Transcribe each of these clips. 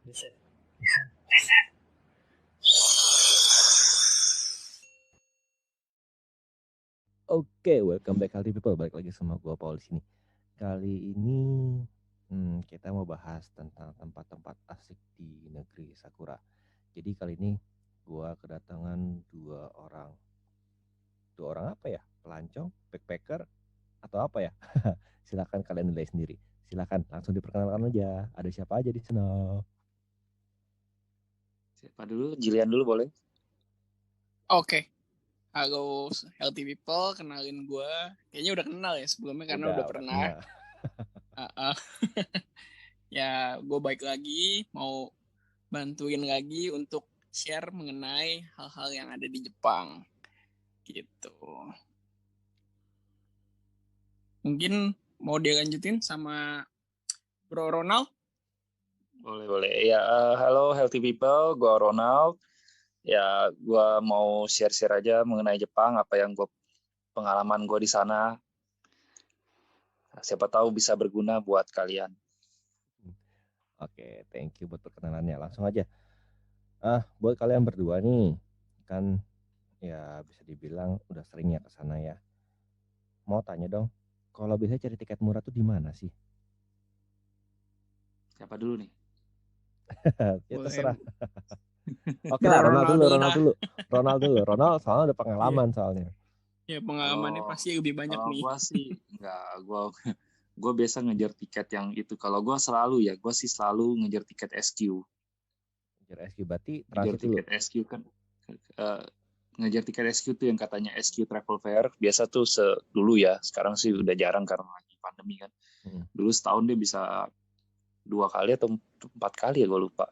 Listen. Oke, welcome back Healthy People. Balik lagi sama gue Paul di sini. Kali ini kita mau bahas tentang tempat-tempat asik di negeri Sakura. Jadi kali ini gue kedatangan dua orang apa ya? Pelancong, backpacker, atau apa ya? Silakan kalian nilai sendiri. Silakan langsung diperkenalkan aja. Ada siapa aja di sana? Siapa dulu? Jilian dulu boleh? Oke. Halo Healthy People, kenalin gue. Kayaknya udah kenal ya sebelumnya karena udah pernah. Ya, gue baik lagi, mau bantuin lagi untuk share mengenai hal-hal yang ada di Jepang. Gitu. Mungkin mau dilanjutin sama Bro Ronald? Boleh. Ya, halo Healthy People, gue Ronald. Ya, gue mau share-share aja mengenai Jepang, apa yang pengalaman gue di sana. Siapa tahu bisa berguna buat kalian. Oke, thank you buat perkenalannya. Langsung aja. Buat kalian berdua nih, kan ya bisa dibilang udah sering ya ke sana ya. Mau tanya dong, kalau biasanya cari tiket murah tuh di mana sih? Siapa dulu nih? Ya Boleh. terserah. Oke lah, Ronald dulu. Ronald soalnya ada pengalaman soalnya. Ya pengalamannya pasti lebih banyak kalau nih. Gue sih enggak, gue biasa ngejar tiket yang itu. Kalau gue sih selalu ngejar tiket SQ. Ngejar SQ berarti Ngejar transit dulu. tiket SQ kan. Ngejar tiket SQ tuh yang katanya SQ Travel Fair. Biasa tuh dulu ya. Sekarang sih udah jarang karena lagi pandemi kan. Dulu setahun dia bisa 2 kali atau 4 kali ya, gue lupa.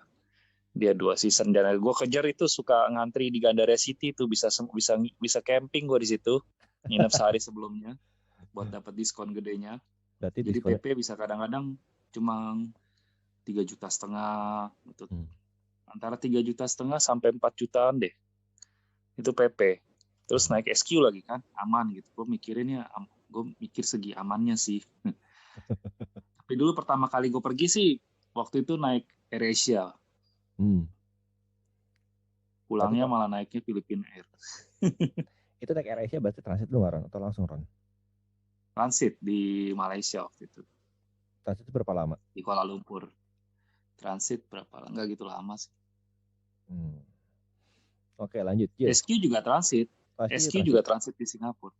Dia 2 season, dan gue kejar itu suka ngantri di Gandaria City tuh, bisa camping gue di situ, nginep sehari sebelumnya buat dapat diskon gedenya. Berarti Jadi diskonnya... PP bisa kadang-kadang cuma 3,5 juta gitu. Antara 3,5 juta sampai 4 jutaan deh. Itu PP. Terus naik SQ lagi kan, aman gitu. Gue mikir segi amannya sih. Tapi dulu pertama kali gue pergi sih, waktu itu naik AirAsia. Pulangnya malah naiknya Philippine Air. Itu naik AirAsia berarti transit dulu nggak, Ron? Atau langsung, Ron? Transit di Malaysia waktu itu. Transit itu berapa lama? Di Kuala Lumpur. Transit berapa lama? Nggak gitu lama sih. Oke, lanjut. Jill. SQ juga transit. Juga transit di Singapura.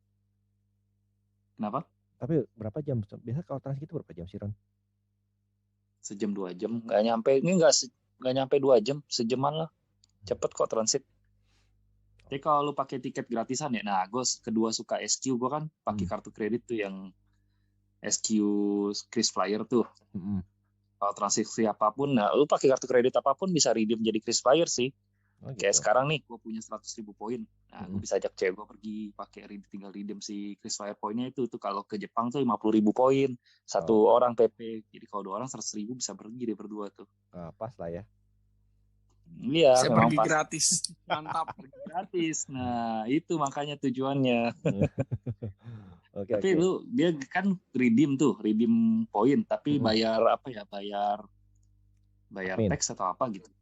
Kenapa? Tapi berapa jam? Biasa kalau transit itu berapa jam sih, Ron? Sejam 2 jam. Nggak nyampe. Ini nggak nyampe 2 jam. Sejaman lah. Cepet kok transit. Jadi kalau lu pakai tiket gratisan ya. Nah, gue kedua suka SQ. Gue kan pakai kartu kredit tuh yang SQ KrisFlyer tuh. Kalau transaksi apapun, nah lu pakai kartu kredit apapun bisa redeem jadi KrisFlyer sih. Kayak sekarang nih, gue punya 100.000 poin. Nah, gue bisa ajak cewek gue pergi pakai tinggal redeem si KrisFlyer poinnya itu. Tuh kalau ke Jepang tuh 50.000 poin. Satu orang PP. Jadi kalau 2 orang 100.000 bisa pergi deh berdua tuh. Pas lah ya. Iya, saya memang pergi pas. gratis. Mantap. Pergi gratis. Nah, itu makanya tujuannya. Tapi lu, dia kan redeem poin. Tapi bayar apa ya? Bayar teks atau apa gitu.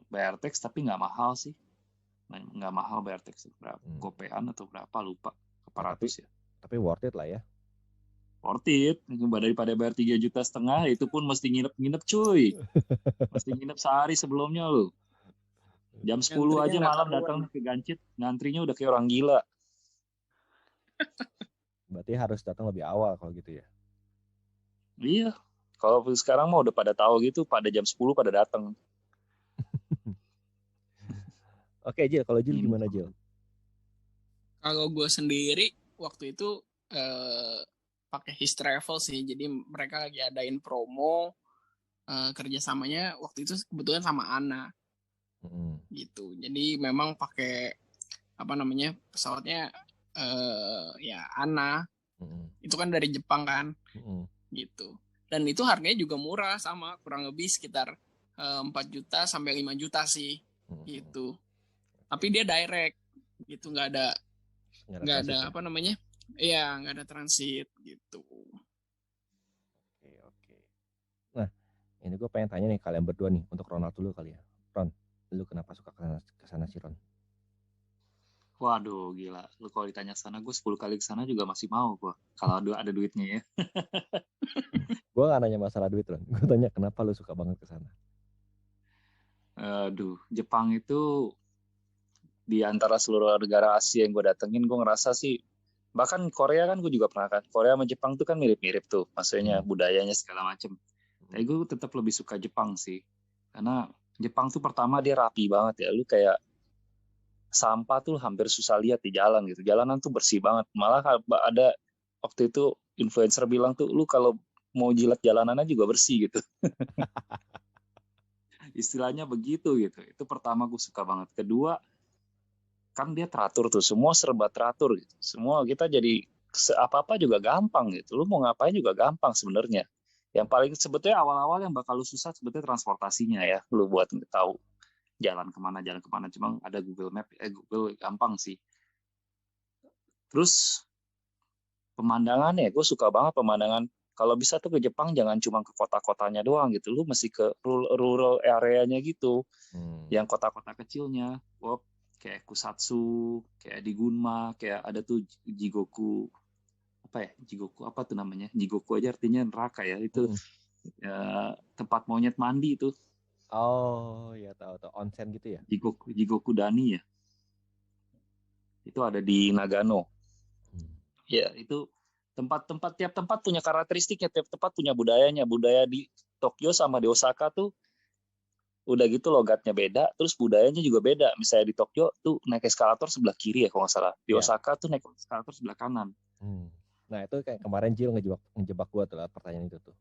Bayar teks tapi nggak mahal sih. Nggak mahal bayar teks. Berapa? Gopean atau berapa, lupa. Berapa ratus ya. Tapi worth it lah ya. Worth it. Daripada bayar 3,5 juta, itu pun mesti nginep cuy. Mesti nginep sehari sebelumnya lu. Jam 10 aja malam datang ke Gancit. Ngantrinya udah kayak orang gila. Berarti harus datang lebih awal kalau gitu ya. Iya. Kalau sekarang mah udah pada tahu gitu, pada jam 10 pada datang. Oke, Jill, kalau Jill gimana, Jill? Kalau gue sendiri waktu itu pakai His Travel sih. Jadi mereka lagi adain promo kerjasamanya waktu itu kebetulan sama Ana. Gitu. Jadi memang pakai pesawatnya ya Ana. Itu kan dari Jepang kan. Gitu. Dan itu harganya juga murah, sama kurang lebih sekitar 4 juta sampai 5 juta sih. Gitu. Tapi dia direct gitu, nggak ada ya? Iya, nggak ada transit gitu. Oke. Nah, Ini gue pengen tanya nih kalian berdua nih, untuk Ronald dulu kali ya. Ron, lu kenapa suka ke sana sih Ron? Waduh, gila. Lu kalau ditanya sana, gue 10 kali ke sana juga masih mau gue. Kalau ada duitnya ya. Gue gak nanya masalah duit Ron, gue tanya kenapa lu suka banget ke sana. Aduh, Jepang itu di antara seluruh negara Asia yang gue datengin, gue ngerasa sih, bahkan Korea kan gue juga pernah kan. Korea sama Jepang tuh kan mirip-mirip tuh, maksudnya budayanya segala macem. Tapi gue tetap lebih suka Jepang sih. Karena Jepang tuh pertama dia rapi banget ya. Lu kayak sampah tuh hampir susah lihat di jalan gitu. Jalanan tuh bersih banget. Malah ada waktu itu influencer bilang tuh, lu kalau mau jilat jalanannya juga bersih gitu. Istilahnya begitu gitu. Itu pertama gue suka banget. Kedua, kan dia teratur tuh. Semua serba teratur gitu. Semua kita jadi apa-apa juga gampang gitu. Lu mau ngapain juga gampang sebenarnya. Yang paling sebetulnya awal-awal yang bakal lu susah sebetulnya transportasinya ya. Lu buat tahu jalan kemana. Cuma ada Google Map. Google gampang sih. Terus pemandangannya, gue suka banget pemandangan. Kalau bisa tuh ke Jepang jangan cuma ke kota-kotanya doang gitu. Lu mesti ke rural areanya gitu. Yang kota-kota kecilnya. Kayak Kusatsu, kayak di Gunma, kayak ada tuh Jigoku. Apa ya? Jigoku apa tuh namanya? Jigoku aja artinya neraka ya. Itu tempat monyet mandi itu. Oh, ya tahu onsen gitu ya. Jigoku Dani ya. Itu ada di Nagano. Ya, itu tiap tempat punya karakteristiknya, tiap tempat punya budayanya. Budaya di Tokyo sama di Osaka tuh udah gitu logatnya beda, terus budayanya juga beda. Misalnya di Tokyo tuh naik eskalator sebelah kiri ya kalau nggak salah. Di Osaka tuh naik eskalator sebelah kanan. Nah itu kayak kemarin Jill ngejebak gua tuh lah pertanyaan itu tuh.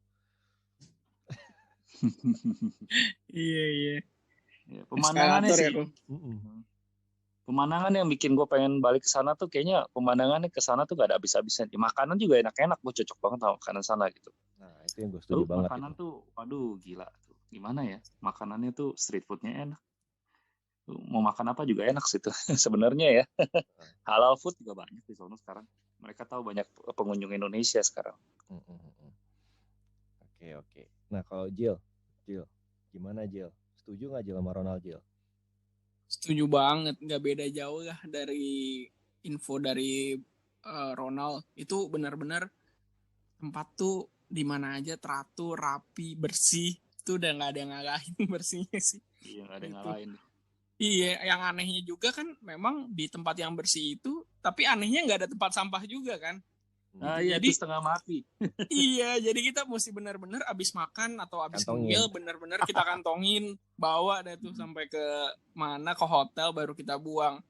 Iya. Pemandangannya sih. Pemandangan yang bikin gue pengen balik ke sana tuh kayaknya pemandangannya ke sana tuh gak ada habis-habisan. Makanan juga enak-enak, gue cocok banget sama makanan sana gitu. Nah itu yang gue setuju banget. Makanan itu. Tuh, waduh gila tuh. Gimana ya? Makanannya tuh street foodnya enak. Mau makan apa juga enak sih tuh sebenarnya ya. Halal food juga banyak di sana sekarang. Mereka tahu banyak pengunjung Indonesia sekarang. Oke. Nah kalau Jill, gimana Jill? Setuju nggak Jill sama Ronald Jill? Setuju banget, nggak beda jauh lah dari info dari Ronald. Itu benar-benar tempat tuh di mana aja teratur, rapi, bersih. Itu udah nggak ada yang ngalahin bersihnya sih. Iya, nggak ada yang ngalahin. Iya, yang anehnya juga kan memang di tempat yang bersih itu, tapi anehnya nggak ada tempat sampah juga kan. Iya, jadi, itu setengah mati. Iya, jadi kita mesti benar-benar abis makan atau abis ngemil benar-benar kita kantongin, bawa deh tuh sampai ke mana, ke hotel baru kita buang.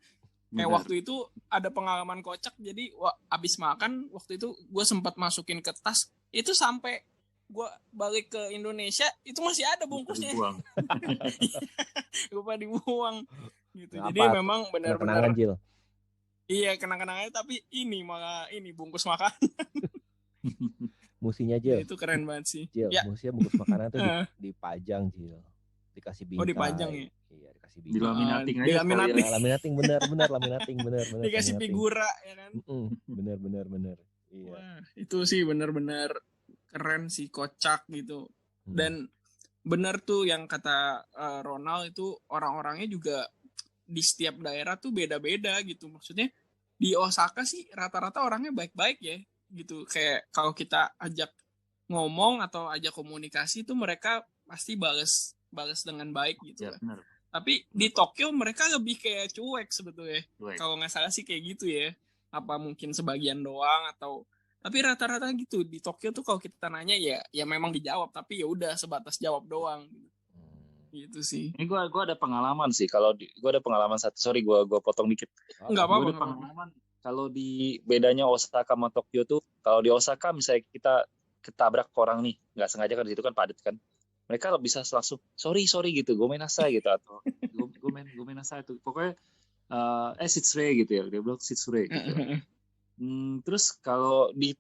Kayak waktu itu ada pengalaman kocak, jadi abis makan waktu itu gue sempat masukin ke tas, itu sampai gue balik ke Indonesia itu masih ada bungkusnya. Lupa dibuang gitu. Jadi memang benar-benar iya, kenang-kenangannya, tapi ini malah bungkus makanan. Musinya Jill. Itu keren banget sih. Jill, musinya bungkus makanan tuh dipajang Jill. Dikasih bingkai. Oh, dipajang ya? Iya, dikasih bingkai. Di laminating aja. Laminating bener. Dikasih figura ya kan? Bener. Iya. Wah, itu sih bener-bener keren sih, kocak gitu. Dan bener tuh yang kata Ronald itu orang-orangnya juga di setiap daerah tuh beda-beda gitu. Maksudnya di Osaka sih rata-rata orangnya baik-baik ya gitu. Kayak kalau kita ajak ngomong atau ajak komunikasi tuh mereka pasti balas dengan baik gitu. Ya, benar. Tapi di Tokyo mereka lebih kayak cuek sebetulnya. Kalau nggak salah sih kayak gitu ya. Apa mungkin sebagian doang atau tapi rata-rata gitu di Tokyo tuh kalau kita nanya ya memang dijawab, tapi ya udah sebatas jawab doang. Gitu sih. Ini gue ada pengalaman sih. Kalau gue ada pengalaman satu. Sorry gue potong dikit. Enggak apa-apa. Gue ada pengalaman. Kalau di bedanya Osaka sama Tokyo tuh, kalau di Osaka misalnya kita ketabrak orang nih, nggak sengaja kan di situ kan padat kan. Mereka bisa langsung sorry gitu, gomenasai gitu atau gomenasai itu. Pokoknya sitsure gitu ya. Dia bilang sitsure gitu. Terus kalau di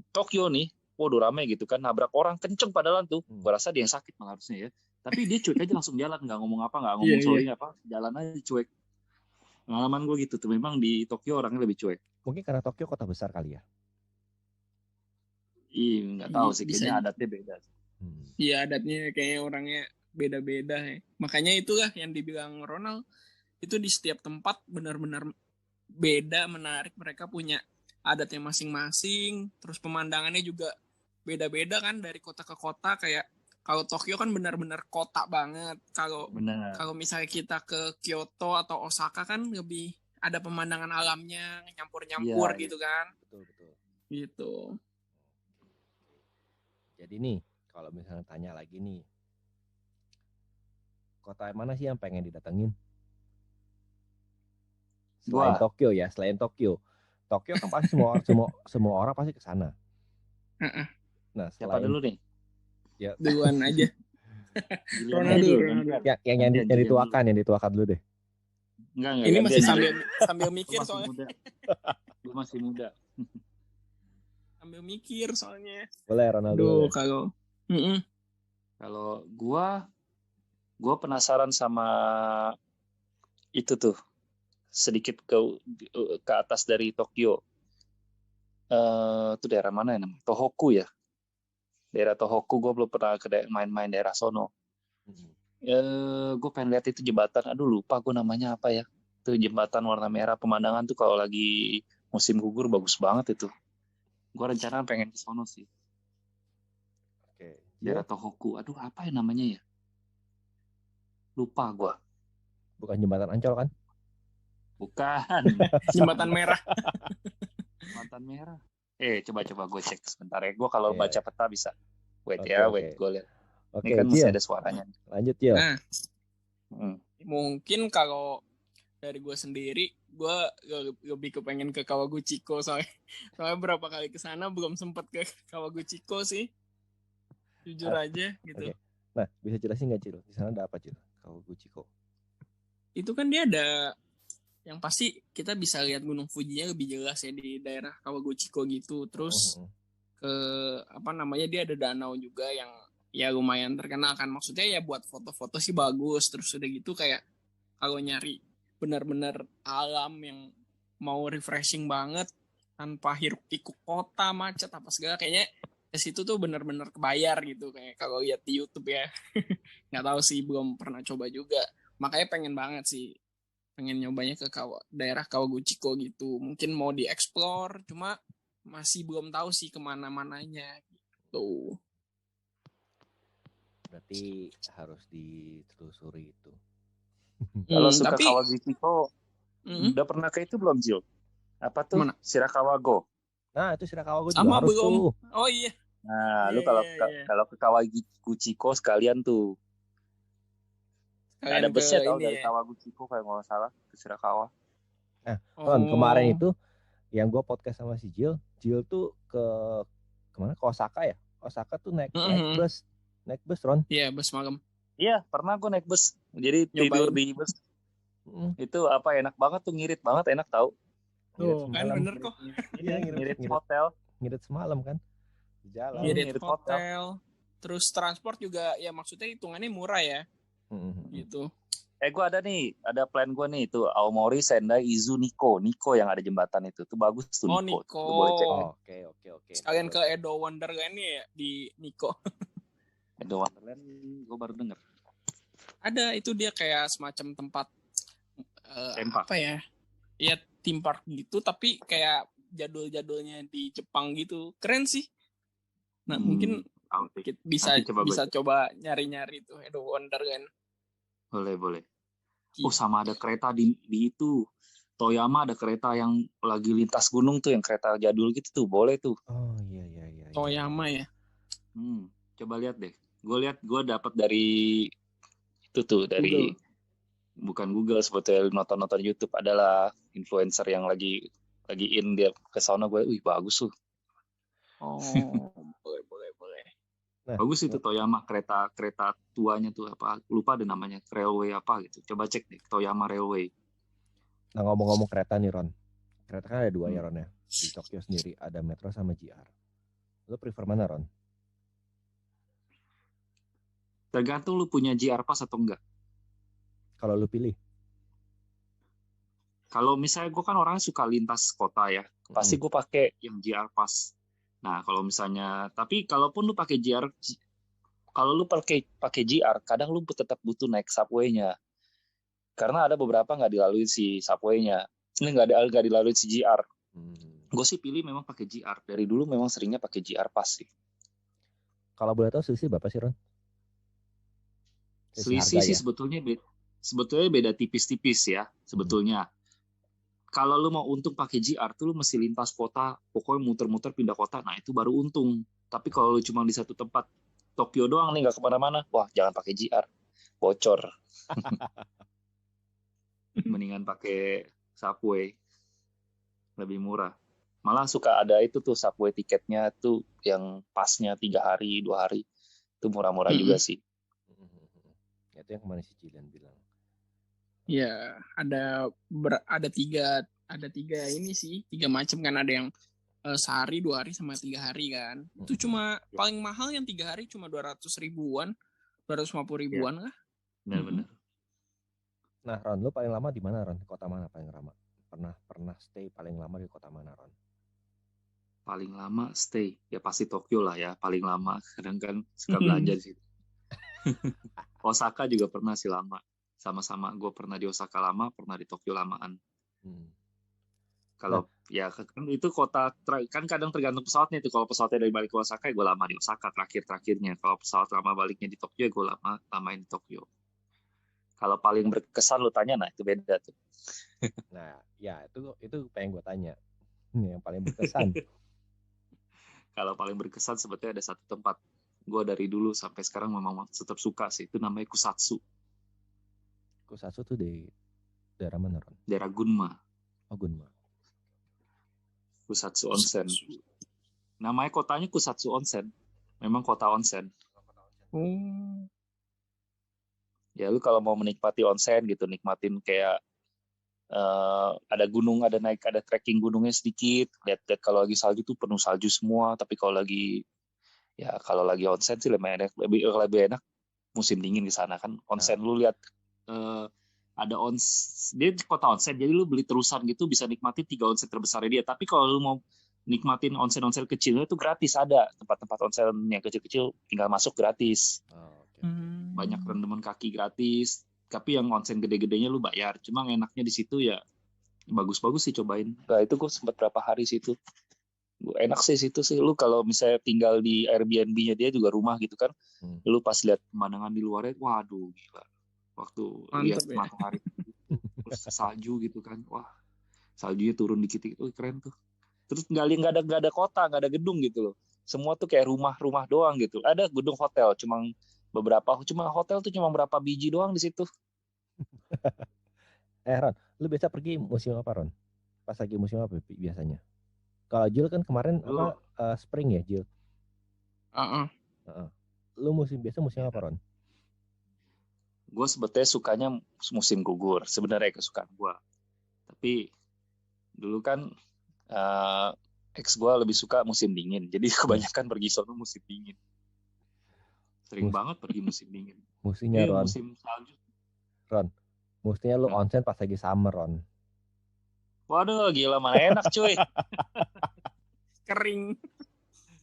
Tokyo nih, waduh rame gitu kan, nabrak orang kenceng padahal tuh. Gue rasa dia yang sakit malah harusnya ya. Tapi dia cuek aja langsung jalan, nggak ngomong apa, nggak ngomong sorry apa, jalan aja cuek. Pengalaman gue gitu tuh, memang di Tokyo orangnya lebih cuek. Mungkin karena Tokyo kota besar kali ya? Iya, nggak tahu sih, kayaknya adatnya beda. Iya, adatnya kayaknya orangnya beda-beda ya. Makanya itulah yang dibilang Ronald, itu di setiap tempat benar-benar beda, menarik. Mereka punya adatnya masing-masing, terus pemandangannya juga beda-beda kan dari kota ke kota. Kayak kalau Tokyo kan benar-benar kota banget. Benar. Kalau misalnya kita ke Kyoto atau Osaka kan lebih ada pemandangan alamnya, nyampur-nyampur Iya, gitu kan. Betul. Gitu. Jadi nih, kalau misalnya tanya lagi nih, kota mana sih yang pengen didatengin? Selain Gua. Tokyo ya, selain Tokyo. Tokyo kan pasti semua orang pasti ke sana. Nah, Siapa selain dulu nih? ya Duluan aja. Giliran aja dulu. yang dituakan dulu deh. Enggak. Ini masih gantian. sambil mikir Gua masih soalnya. muda. Gue masih muda. Sambil mikir soalnya. Boleh Ronaldo. Aduh, kalau Kalau gua penasaran sama itu tuh, sedikit ke atas dari Tokyo. Itu daerah mana ya namanya? Tohoku ya. Daerah Tohoku gue belum pernah main-main daerah sono. Gue pengen lihat itu jembatan. Aduh lupa gue namanya apa ya. Itu jembatan warna merah, pemandangan tuh kalau lagi musim gugur bagus banget itu. Gue rencana pengen ke sono sih. Oke. Daerah Tohoku. Aduh apa ya namanya ya? Lupa gue. Bukan jembatan Ancol kan? Bukan. jembatan merah. Jembatan merah. Coba gue cek sebentar ya. Gue kalau baca peta bisa. Wait gue lihat. Oke, ini kan Gil. masih ada suaranya. Lanjut, Gil. Nah, mungkin kalau dari gue sendiri, gue lebih kepengen ke Kawaguchiko soalnya berapa kali ke sana belum sempat ke Kawaguchiko sih. Jujur aja gitu. Okay. Nah, bisa jelasin nggak, Cil? Di sana ada apa, Cil? Kawaguchiko. Itu kan dia ada yang pasti kita bisa lihat Gunung Fujinya lebih jelas ya di daerah Kawaguchiko gitu. Terus dia ada danau juga yang ya lumayan terkenal kan. Maksudnya ya buat foto-foto sih bagus. Terus udah gitu kayak kalau nyari benar-benar alam yang mau refreshing banget tanpa hiruk pikuk kota macet apa segala, kayaknya ke situ tuh benar-benar kebayar gitu kayak kalau lihat di YouTube ya. Nggak tahu sih, belum pernah coba juga. Makanya pengen banget sih, pengen nyobanya ke daerah Kawaguchiko gitu. Mungkin mau dieksplor, cuma masih belum tahu sih kemana-mananya gitu. Berarti harus ditelusuri itu. Kalau suka Kawaguchiko, udah pernah ke itu belum, Jil? Apa tuh? Mana? Shirakawa-go. Nah, itu Shirakawa-go juga sama harus belum tuh. Oh iya. Nah, lu kalau ke Kawaguchiko sekalian tuh. Ada busnya tau dari Kawaguchiko kayak nggak salah ke Shirakawa. Nah, kemarin itu yang gue podcast sama si Jill tuh ke kemana? Ke Osaka ya. Osaka tuh naik bus. Naik bus, Ron. Iya, bus malam. Iya, pernah gue naik bus. Jadi tidur di bus. Itu apa enak banget tuh, ngirit banget, enak tau. Kan bener kok. Iya, ngirit hotel. Ngirit semalam kan. Di jalan. Ngirit hotel. Terus transport juga ya maksudnya hitungannya murah ya. Gitu. Gue ada plan gue nih itu Aomori, Sendai, Izu, Nikko yang ada jembatan itu tuh bagus tuh. Nikko. Lu boleh cek. Oke. Sekalian ke Edo Wonderland ya di Nikko. Edo Wonderland gue baru denger. Ada, itu dia kayak semacam tempat apa ya? Iya, theme park gitu tapi kayak jadul-jadulnya di Jepang gitu. Keren sih. Nah, mungkin bisa coba nyari-nyari tuh Edo Wonderland. Boleh. Sama ada kereta di itu. Toyama ada kereta yang lagi lintas gunung tuh, yang kereta jadul gitu tuh, boleh tuh. Oh iya. Toyama ya. Coba lihat deh. Gue dapat dari itu tuh, dari bukan Google, sebetulnya nonton YouTube, adalah influencer yang lagi in dia ke sana, gue bagus tuh. Boleh. Nah, bagus itu Toyama, kereta tuanya tuh apa, lupa ada namanya, railway apa gitu. Coba cek deh Toyama Railway. Nah, ngomong-ngomong kereta nih, Ron. Kereta kan ada 2 ya, Ron ya. Di Tokyo sendiri ada Metro sama JR. Lo prefer mana, Ron? Tergantung lu punya JR Pass atau enggak. Kalau lu pilih? Kalau misalnya gue kan orangnya suka lintas kota ya, pasti gue pakai yang JR Pass. Nah, kalau misalnya, tapi kalaupun lu pakai JR kalau lu pakai GR, kadang lu tetap butuh naik subway-nya. Karena ada beberapa nggak dilalui si subway-nya. Ini nggak dilalui si GR. Gue sih pilih memang pakai GR. Dari dulu memang seringnya pakai GR pas sih. Kalau boleh tahu selisih berapa sih, Ron? Selisih harga sih ya? sebetulnya beda tipis-tipis ya sebetulnya. Kalau lu mau untung pakai GR tuh lu mesti lintas kota, pokoknya muter-muter pindah kota, nah itu baru untung. Tapi kalau lu cuma di satu tempat Tokyo doang nih nggak kemana-mana, wah jangan pakai GR, bocor. Mendingan pakai subway, lebih murah. Malah suka ada itu tuh subway tiketnya tuh yang pasnya 3 hari 2 hari, itu murah-murah juga sih. Itu yang kemarin si Jilan bilang. Ya, ada tiga ini sih, 3 macam kan, ada yang sehari 2 hari sama 3 hari kan. Itu cuma paling mahal yang 3 hari cuma 200 ribuan, 250 ribuan kah? Benar-benar. Nah, Ron, lu paling lama di mana, Ron? Kota mana paling lama? Pernah stay paling lama di kota mana, Ron? Paling lama stay ya pasti Tokyo lah ya, paling lama. Kadang kan suka belanja di situ. Osaka juga pernah sih lama. Sama-sama gue pernah di Osaka lama, pernah di Tokyo lamaan. Kalau ya kan itu kota kan kadang tergantung pesawatnya itu. Kalau pesawatnya dari balik ke Osaka ya gue lama di Osaka terakhirnya. Kalau pesawat lama baliknya di Tokyo ya gue lamain di Tokyo. Kalau paling berkesan lu tanya, nah itu beda tuh. Nah, ya itu pengen gue tanya. Yang paling berkesan. Kalau paling berkesan sebetulnya ada satu tempat. Gue dari dulu sampai sekarang memang tetap suka sih. Itu namanya Kusatsu. Kusatsu tuh di daerah mana, Ron? Daerah Gunma. Oh, Gunma. Kusatsu Onsen. Namanya kotanya Kusatsu Onsen. Memang kota onsen. Ya lu kalau mau menikmati onsen gitu, nikmatin kayak ada gunung, ada trekking gunungnya sedikit. Lihat kalau lagi salju tuh penuh salju semua. Tapi kalau lagi onsen sih lebih enak musim dingin di sana kan. Onsen lu lihat ada dia kota onsen, jadi lu beli terusan gitu bisa nikmatin 3 onsen terbesarnya dia. Tapi kalau lu mau nikmatin onsen-onsen kecilnya itu gratis, ada tempat-tempat onsen yang kecil-kecil tinggal masuk gratis. Banyak rendeman kaki gratis. Tapi yang onsen gede-gedenya lu bayar. Cuma enaknya di situ ya bagus-bagus sih cobain. Nah itu gue sempat berapa hari situ. Enak sih situ sih. Lu kalau misalnya tinggal di Airbnb-nya dia juga rumah gitu kan. Lu pas lihat pemandangan di luarnya, waduh gila. Waktu lihat matahari terus salju gitu kan. Wah, saljunya turun dikit-dikit. Keren tuh. Terus nggak ada kota, nggak ada gedung gitu loh. Semua tuh kayak rumah-rumah doang gitu. Ada gedung hotel, cuma hotel tuh cuma berapa biji doang di situ. Ron, lu biasa pergi musim apa, Ron? Pas lagi musim apa biasanya? Kalau Jil kan kemarin spring ya, Jil? Lu biasa musim apa, Ron? Gue sebetulnya sukanya musim gugur, sebenarnya kesukaan gue. Tapi dulu kan ex gue lebih suka musim dingin, jadi kebanyakan pergi sono musim dingin. Sering banget pergi musim dingin. Musimnya, Ron. Musim salju. Ron, mestinya lu onsen pas lagi summer, Ron. Waduh, gila mana enak cuy. Kering.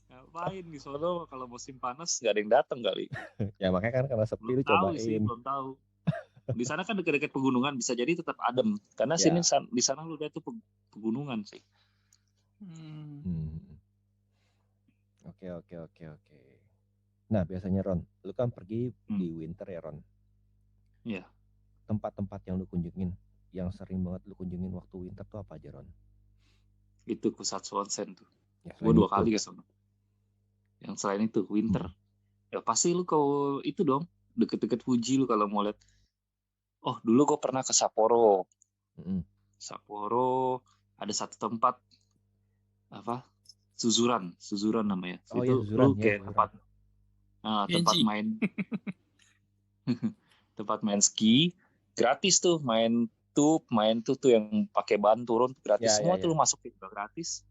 Ngapain di sono kalau musim panas nggak ada yang datang kali. Ya makanya kan karena sepi lu cobain. Belum tahu. Di sana kan dekat-dekat pegunungan, bisa jadi tetap adem. Karena di sana lu lihat tuh pegunungan sih. Oke. Nah, biasanya Ron, lu kan pergi di winter ya, Ron? Iya. Tempat-tempat yang lu kunjungin, yang sering banget lu kunjungin waktu winter tuh apa aja, Ron? Itu Kusatsu Onsen tuh. Gue 2 kali ke sana. Yang selain itu winter. Ya pasti lu kalau itu dong, deket-deket Fuji lu kalau mau lihat. Oh, dulu gue pernah ke Sapporo. Sapporo ada satu tempat apa? Suzuran namanya. Itu lu kayak tempat main tempat main ski gratis tuh, main tuh yang pakai ban turun gratis semua tuh lu masukin juga gratis.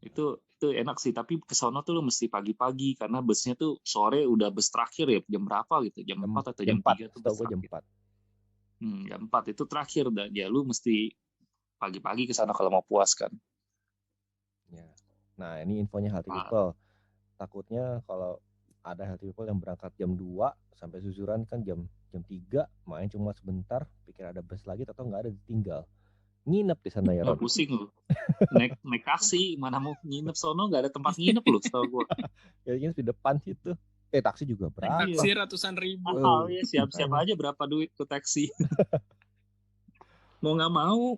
Itu enak sih, tapi ke sono tuh lu mesti pagi-pagi karena busnya tuh sore udah bus terakhir ya, jam berapa gitu, jam 4 atau jam 3 tuh bus jam 4. Jam 4 itu terakhir dan ya lu mesti pagi-pagi ke sana kalau mau puas kan. Ya. Nah, ini infonya Healthy People. Takutnya kalau ada healthy people yang berangkat jam 2 sampai susuran kan jam 3, main cuma sebentar, pikir ada bus lagi atau nggak ada, ditinggal. Nginep di sana ya, Wah, Ron. pusing lu. Naik taksi, mana mau nginep sono, nggak ada tempat nginep lu, setahu gue. Ya nginep di depan situ. Taksi juga Naik berapa? taksi ratusan ribu. Mahal ya, siap-siap aja berapa duit ke taksi. Mau nggak mau,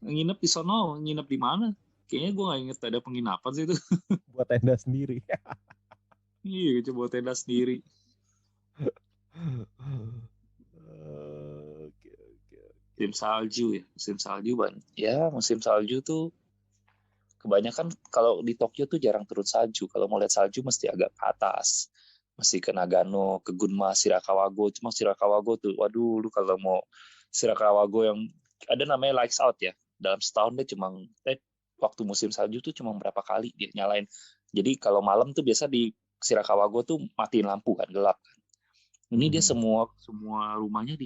nginep di sono, nginep di mana? Kayaknya gue nggak inget ada penginapan sih itu. Buat tenda sendiri. Iya, coba tenda sendiri. Oke. Musim salju ya, musim salju ban. Ya, musim salju tuh kebanyakan kalau di Tokyo tuh jarang turun salju. Kalau mau lihat salju mesti agak ke atas. Mesti ke Nagano, ke Gunma, Shirakawago. Cuma Shirakawago tuh, waduh, lu kalau mau Shirakawago yang ada namanya lights out ya. Dalam setahun dia cuma waktu musim salju tuh cuma berapa kali dia nyalain. Jadi kalau malam tuh biasa di Shirakawago tuh matiin lampu kan, gelap kan. Ini dia semua rumahnya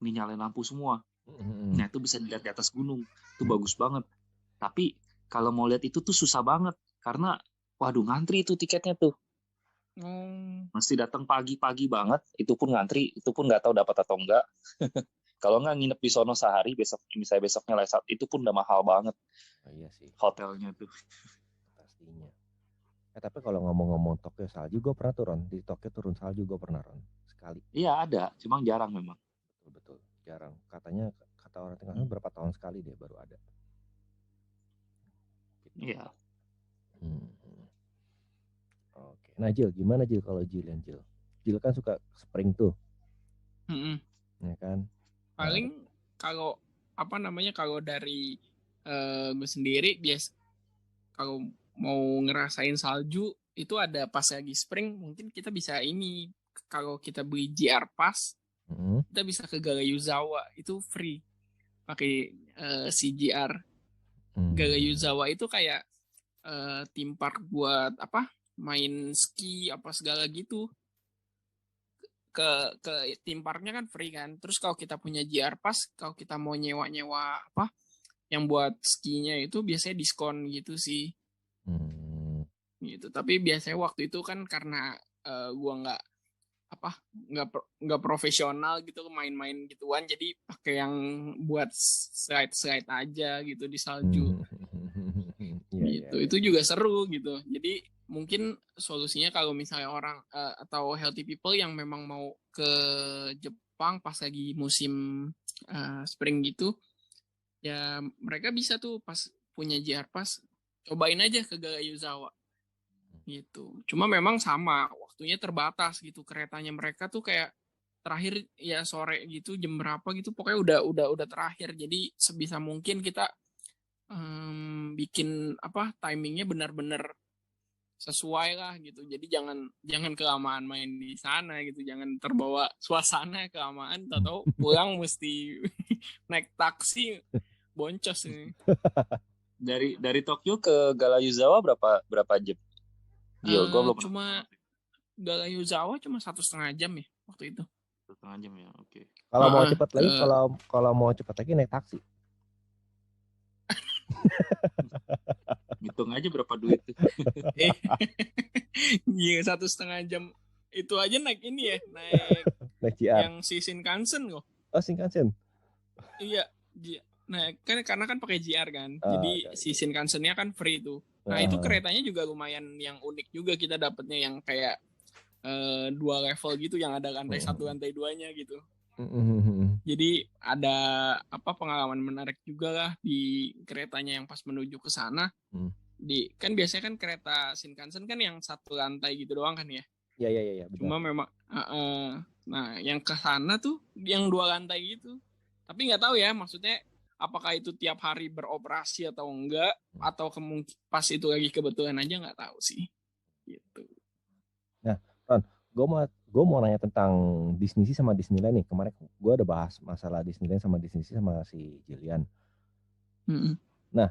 dinyalain lampu semua. Nah, itu bisa dilihat di atas gunung. Itu bagus banget. Tapi kalau mau lihat itu tuh susah banget karena waduh ngantri itu tiketnya tuh. Mesti datang pagi-pagi banget, itu pun ngantri, itu pun nggak tahu dapat atau enggak. Kalau nggak nginep di sono sehari, misalnya besoknya lesat, itu pun udah mahal banget. Iya sih. Hotelnya tuh. Pastinya. Tapi kalau ngomong-ngomong Tokyo salju, gue pernah turun di Tokyo, turun salju gue pernah, Ron, sekali. Iya ada, cuma jarang memang. Betul, jarang. Kata orang tinggalnya berapa tahun sekali deh baru ada. Gitu. Iya. Oke. Nah Jil, gimana Jil kalau Jil kan suka spring tuh. Ya kan? Paling kalau kalau dari gue sendiri kalau mau ngerasain salju itu ada pas lagi spring, mungkin kita bisa ini, kalau kita beli GR Pass kita bisa ke Galeyuzawa, itu free pakai si GR. Galeyuzawa itu kayak theme park buat main ski apa segala gitu. Ke theme parknya kan free kan. Terus kalau kita punya GR Pass, kalau kita mau nyewa yang buat skinya itu biasanya diskon gitu sih. Gitu. Tapi biasanya waktu itu kan karena gua nggak profesional gitu main-main gituan, jadi pakai yang buat slide aja gitu di salju. Gitu. Itu juga seru gitu. Jadi mungkin solusinya kalau misalnya orang atau healthy people yang memang mau ke Jepang pas lagi musim spring gitu, ya mereka bisa tuh pas punya JR Pass cobain aja ke Galeyuzawa gitu. Cuma memang sama waktunya terbatas gitu, keretanya mereka tuh kayak terakhir ya sore gitu, jam berapa gitu, pokoknya udah terakhir. Jadi sebisa mungkin kita bikin timingnya benar-benar sesuai lah gitu. Jadi jangan kelamaan main di sana gitu, jangan terbawa suasana kelamaan atau pulang mesti naik taksi boncos ini. Dari Tokyo ke Galeyuzawa berapa jam? Gue belum cuma Galeyuzawa cuma 1,5 jam ya waktu itu. 1,5 jam ya, oke. Kalau mau cepat lagi, kalau mau cepat lagi naik taksi. Hitung aja berapa duit tuh. Iya, 1,5 jam itu aja naik ini ya, naik GR. yang si Shinkansen kok. Oh, Shinkansen. Iya, nah karena kan pakai GR kan, jadi si Shinkansennya kan free tuh. Nah itu keretanya juga lumayan yang unik juga, kita dapetnya yang kayak 2 level gitu, yang ada lantai 1 lantai 2-nya gitu. Jadi ada pengalaman menarik juga lah di keretanya yang pas menuju ke sana. Kan biasanya kan kereta Shinkansen kan yang 1 lantai gitu doang kan ya. Iya. Cuma memang nah yang ke sana tuh yang 2 lantai gitu. Tapi nggak tahu ya, maksudnya apakah itu tiap hari beroperasi atau enggak, atau pas itu lagi kebetulan aja, nggak tahu sih. Gitu. Nah, Ron, gue mau nanya tentang Disney sama Disneyland nih. Kemarin gue udah bahas masalah Disneyland sama Disney sama si Jillian. Nah,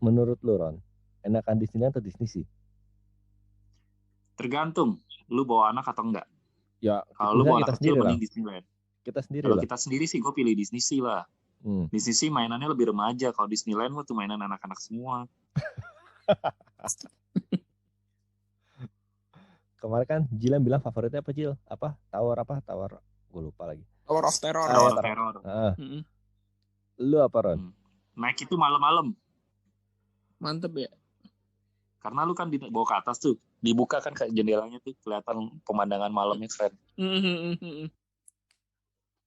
menurut lu, Ron, enakan Disneyland atau Disney sih? Tergantung lu bawa anak atau enggak. Ya, kalau lu bawa anak kecil mending Disneyland. Kita sendiri kalau lah. Kita sendiri sih gue pilih Disney sih lah. Disney sih mainannya lebih remaja. Kalau Disneyland tuh mainan anak-anak semua. Kemarin kan Jilan bilang favoritnya apa Jil? Apa? Tower apa? Tower gue lupa lagi. Tower of Terror. Tower of Terror. Lu apa Ron? Naik itu malam-malam. Mantep ya. Karena lu kan dibawa ke atas tuh, dibuka kan kayak jendelanya tuh kelihatan pemandangan malamnya keren.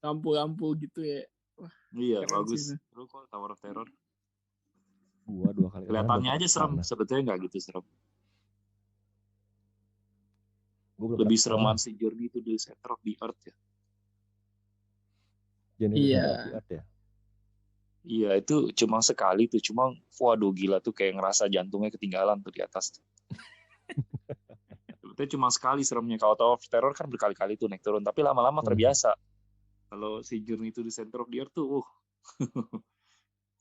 Lampu-lampu gitu ya. Wah, iya bagus. Lu kok Tower of Terror? Gua 2 kali. Kelihatannya aja serem, sebetulnya nggak gitu serem. Lebih sereman si Journey itu di Center of the Earth ya. Iya. Ya? Iya itu cuma sekali tuh, cuma waduh gila tuh kayak ngerasa jantungnya ketinggalan tuh di atas. Itu cuma sekali seremnya. Kalau Tower of Terror kan berkali-kali tuh naik turun, tapi lama-lama terbiasa. Kalau si Journey itu di Center of the Earth tuh,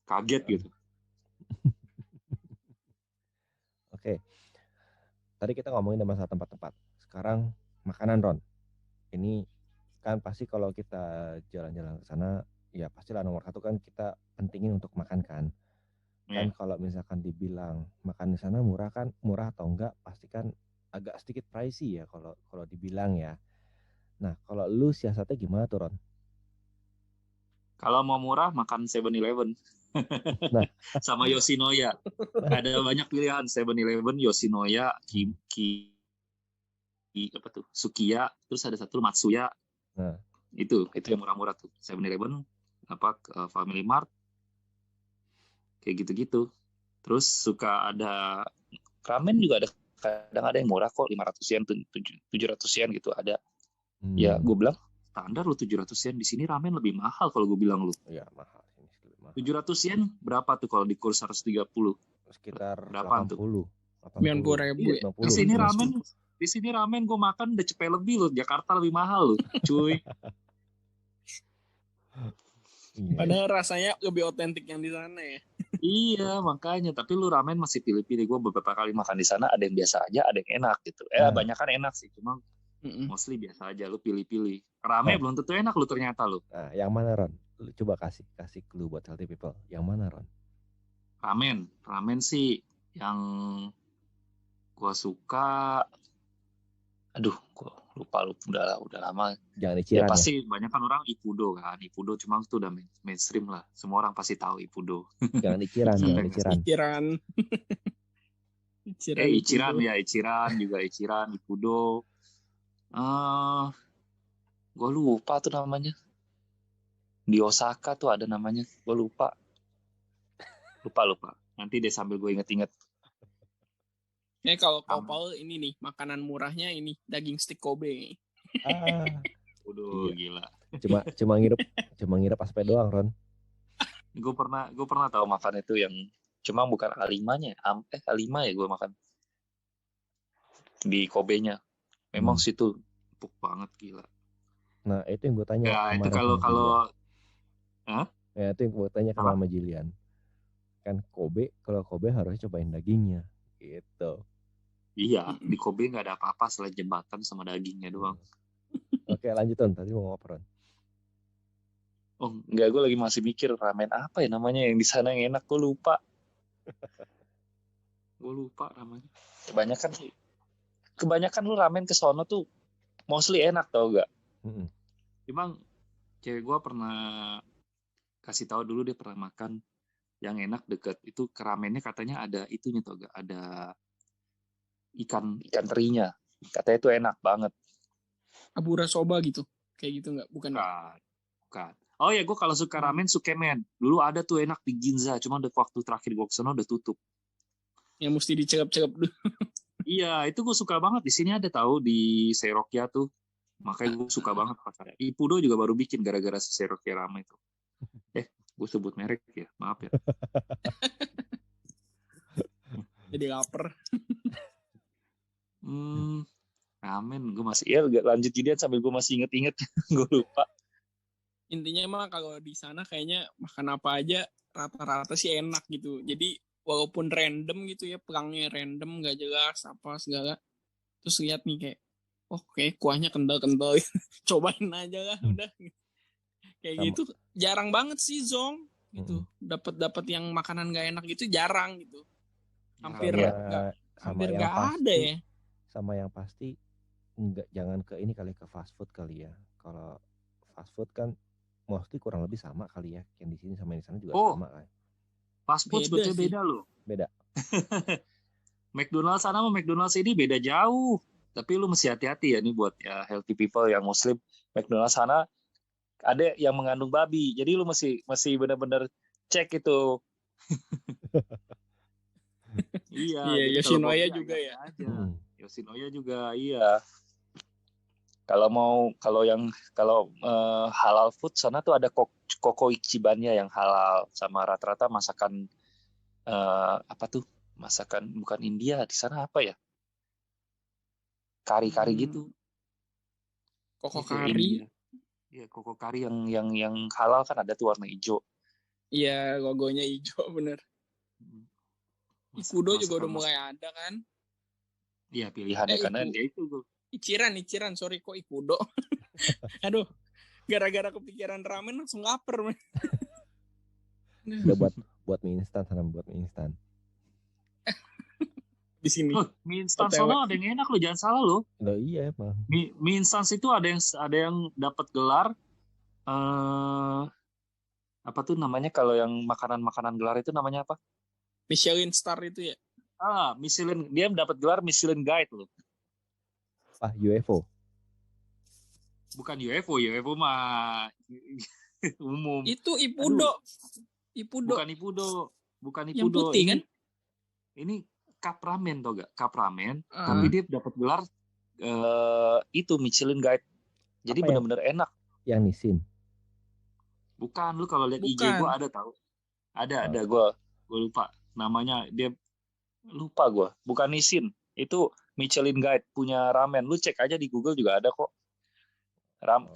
kaget gitu. Oke. Tadi kita ngomongin masalah tempat-tempat. Sekarang makanan Ron. Ini kan pasti kalau kita jalan-jalan ke sana, ya pastilah nomor 1 kan kita pentingin untuk makan kan. Kan kalau misalkan dibilang makan di sana murah atau enggak, pasti kan agak sedikit pricey ya kalau dibilang ya. Nah, kalau lu siasatnya gimana tuh Ron? Kalau mau murah makan 7-Eleven. Nah, sama Yoshinoya. Ada banyak pilihan 7-Eleven, Yoshinoya, apa tuh? Sukiya, terus ada satu Matsuya. Nah. Itu yang murah-murah tuh. 7-Eleven, Family Mart. Kayak gitu-gitu. Terus suka ada ramen juga ada. Kadang ada yang murah kok, 500 yen, 700 yen gitu ada. Ya, gue bilang standar lu 700 yen. Di sini ramen lebih mahal kalau gue bilang lu. Iya, mahal. 700 yen berapa tuh kalau di kurs 130? Sekitar berapa 80. tuh? 90.000 ya. Di sini ramen gue makan udah cepet lebih loh. Jakarta lebih mahal loh, cuy. Padahal rasanya lebih otentik yang di sana ya. Iya, makanya. Tapi lu ramen masih pilih-pilih. Gue beberapa kali makan di sana, ada yang biasa aja, ada yang enak gitu. Banyak kan enak sih, cuma mostly biasa aja. Lu pilih-pilih. Ramen belum tentu enak lu ternyata lu. Nah, yang mana Ron? Lu coba kasih clue buat healthy people. Yang mana Ron? Ramen sih yang gue suka. Aduh, gue lupa udah lama. Jangan diciran ya. Pasti banyak kan orang Ippudo kan. Ippudo cuma itu udah mainstream lah. Semua orang pasti tahu Ippudo. Jangan diciran. Ichiran juga Ippudo. Gue lupa tuh namanya. Di Osaka tuh ada namanya. Gue lupa. Nanti deh sambil gue inget-inget. Kalau Paul ini nih, makanan murahnya ini daging stick Kobe. Waduh, gila. Cuma ngirup aspe doang, Ron. Gue pernah tahu makan itu yang cuma bukan A5-nya. A5 ya gue makan. Di Kobe-nya. Memang situ empuk banget, gila. Nah, itu yang gue tanya. Ya, itu kalau Ya, itu yang gue tanya sama Jilian. Kan kalau Kobe harusnya cobain dagingnya gitu. Iya, di Kobe nggak ada apa-apa selain jembatan sama dagingnya doang. Oke, lanjutin. Tadi mau ngobrol. Oh, enggak, gue lagi masih mikir ramen apa ya namanya yang di sana yang enak, gue lupa namanya. Kebanyakan lu ramen ke sono tuh mostly enak tau gak? Emang cewek gue pernah kasih tahu dulu dia pernah makan yang enak deket itu keramennya katanya ada itunya tau gak? Ada ikan terinya. Katanya itu enak banget. Abura soba gitu. Kayak gitu enggak? Bukan. Oh ya, gue kalau suka ramen Sukemen. Dulu ada tuh enak di Ginza, cuma waktu terakhir gue kesana udah tutup. Yang mesti dicelep-celep dulu. Iya, itu gue suka banget. Di sini ada tahu di Serokia tuh. Makanya gue suka banget pakai. Ippudo juga baru bikin gara-gara si Serokia ramai itu. Gue sebut merek ya, maaf ya. Jadi lapar. Ramen gue masih lanjut gini sambil gue masih inget-inget. Gue lupa. Intinya mah kalau di sana kayaknya makan apa aja rata-rata sih enak gitu. Jadi walaupun random gitu ya, pelangnya random nggak jelas apa segala. Terus lihat nih kayak kayak kuahnya kental-kental. Cobain aja lah udah. Kayak gitu jarang banget sih Zong gitu. Dapat yang makanan nggak enak gitu jarang gitu. Hampir nggak ada ya. Sama yang pasti enggak, jangan ke ini kali, ke fast food kali ya. Kalau fast food kan mostly kurang lebih sama kali ya. Yang di sini sama yang di sana juga Oh, sama kan. fast food Beda sebetulnya sih. beda loh. Beda. McDonald's sana sama McDonald's ini beda jauh. Tapi lu mesti hati-hati ya nih buat ya healthy people yang muslim. McDonald's sana ada yang mengandung babi. Jadi lu mesti benar-benar cek itu. Iya, Iya, jadi kalau mau Yoshinoya beli juga ayamnya ya. aja. Hmm. Yoshinoya juga iya. Kalau halal food sana tuh ada Koko Ichibannya yang halal, sama rata-rata masakan apa tuh? Masakan bukan India, di sana apa ya? Kari-kari gitu. Koko Ini kayak kari. India. Iya, koko kari yang halal kan ada tuh warna hijau. Iya, logonya hijau bener. Ikudo juga udah mulai ada kan. Iya, pilihannya karena dia itu Ichiran, sorry kok Ikudo. Aduh, gara-gara kepikiran ramen langsung lapar. Udah buat mie instan sana, buat mie instan. Di sini. mie instan OTW. sono ada yang enak lo, jangan salah lo. Loh iya emang. Mie instan itu ada yang dapat gelar apa tuh namanya kalau yang makanan gelar itu namanya apa? Michelin star itu ya. Michelin, dia dapat gelar Michelin Guide loh. UFO. Bukan UFO mah umum. Itu Ippudo. Bukan Yang Ippudo. putih kan? Ini cup ramen tau gak? Cup ramen, tapi dia dapat gelar itu Michelin Guide. Jadi benar-benar enak. Yang Nissin. Bukan, lu kalau lihat IG gue ada tau. Ada gue lupa namanya, dia lupa gue. Bukan Nissin, itu Michelin Guide punya ramen. Lu cek aja di Google juga ada kok.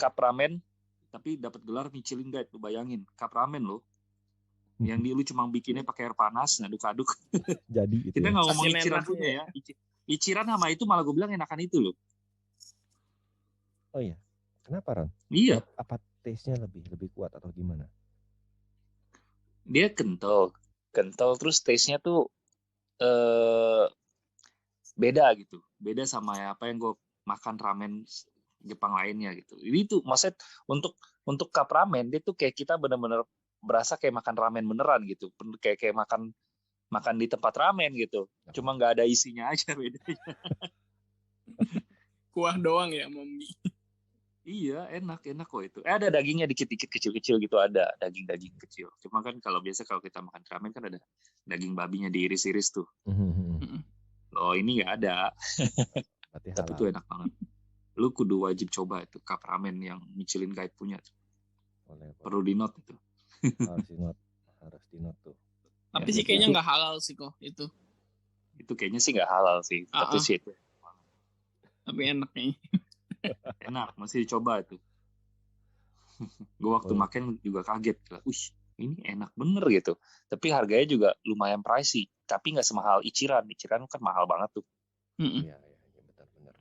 Cup ramen tapi dapat gelar Michelin Guide. Lu bayangin, cup ramen lo. Yang lu cuma bikinnya pakai air panas, ngaduk-aduk. Jadi itu. Kita ya? nggak ngomong Ichiran punya ya. Ichiran sama itu malah gue bilang enakan itu loh. Oh iya. Kenapa, Ron? Iya. Apa taste-nya lebih kuat atau gimana? Dia kental terus taste-nya tuh beda gitu. Beda sama apa yang gue makan ramen Jepang lainnya gitu. Ini tuh maksudnya untuk cup ramen dia tuh kayak kita benar-benar berasa kayak makan ramen beneran gitu. Kayak makan di tempat ramen gitu. Cuma nggak ada isinya aja bedanya. Kuah doang ya, Mami. Iya, enak kok itu. Ada dagingnya dikit-dikit kecil-kecil gitu, ada daging kecil. Cuma kan kalau kita makan ramen kan ada daging babinya diiris-iris tuh. Loh, ini nggak ada. Tapi itu enak banget. Lu kudu wajib coba itu cup ramen yang Michelin Guide punya. Boleh. Perlu di note itu. Harus di note tuh. Tapi sih kayaknya nggak halal sih kok itu. Itu kayaknya sih nggak halal sih. Tapi sih itu. Tapi enak nih. Enak, mesti dicoba itu. Gue waktu makan juga kaget. Ini enak bener gitu. Tapi harganya juga lumayan pricey. Tapi nggak semahal Ichiran. Ichiran kan mahal banget tuh. Iya, benar-benar.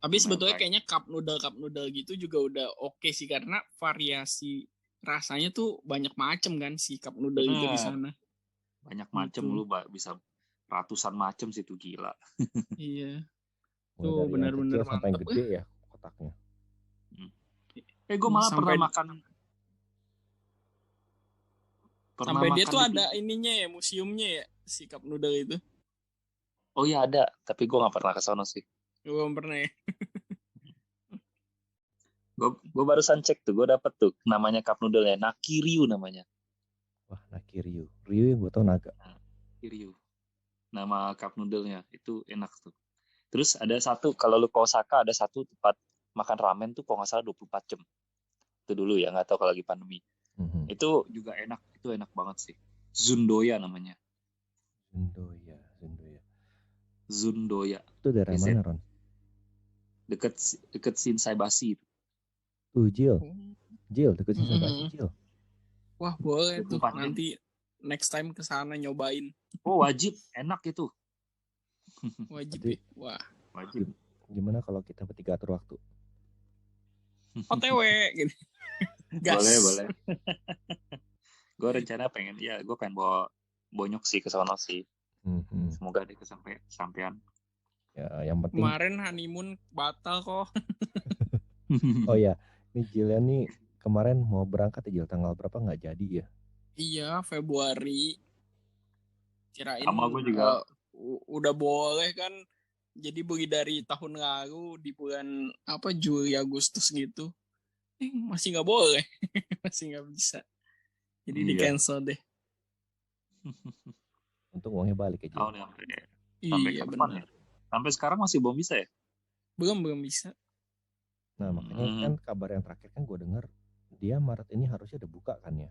Tapi sebetulnya kayaknya cup noodle gitu juga udah oke sih, karena variasi rasanya tuh banyak macam kan si cup noodle itu di sana. Banyak macam, lu bisa ratusan macam sih, tuh gila. Iya. Tuh benar-benar sampai mantap. Gede ya kotaknya. Gue malah pernah makan. Sampai dia tuh ada ininya ya, museumnya ya si cup noodle itu. Oh iya ada, tapi gue nggak pernah ke sana sih. Gue belum pernah ya. Gue barusan cek tuh, gue dapet tuh namanya cup noodle-nya, Nakiryu namanya. Wah, Nakiryu. Ryu yang gue tau naga. Nakiryu. Nama cup noodle-nya itu enak tuh. Terus ada satu, kalau lu ke Osaka ada satu tempat makan ramen tuh kalau nggak salah 24 jam. Itu dulu ya, nggak tahu kalau lagi pandemi. Itu juga enak, itu enak banget sih. Zundoya namanya. Zundoya. Itu daerah mana, Ron? Deket Shinsaibashi itu. Jil, deket Shinsaibashi, Jil. Wah, boleh tuh. Nanti next time ke sana nyobain. Oh, wajib, enak itu. Wajib. Jadi, wah. Wajib. Gimana kalau kita bertiga atur waktu? OTW gitu. Boleh. Gue rencana gue pengen bawa Bonyok sih ke sono sih. Semoga ada kesampean. Ya, yang penting. Kemarin honeymoon batal kok. Oh ya, ini Jilnya nih kemarin mau berangkat ya Jil, tanggal berapa nggak jadi ya? Iya, Februari. Kirain Sama gue juga. udah boleh kan. Jadi beli dari tahun lalu di bulan Juli Agustus gitu. Masih nggak boleh. Masih nggak bisa. Jadi di Iya. cancel deh. Untung uangnya balik ya Jil. Tahun sampai Iya kapan benar. ya? Sampai sekarang masih belum bisa ya? Belum bisa. Nah makanya kan kabar yang terakhir kan gue denger dia Maret ini harusnya udah buka kan ya.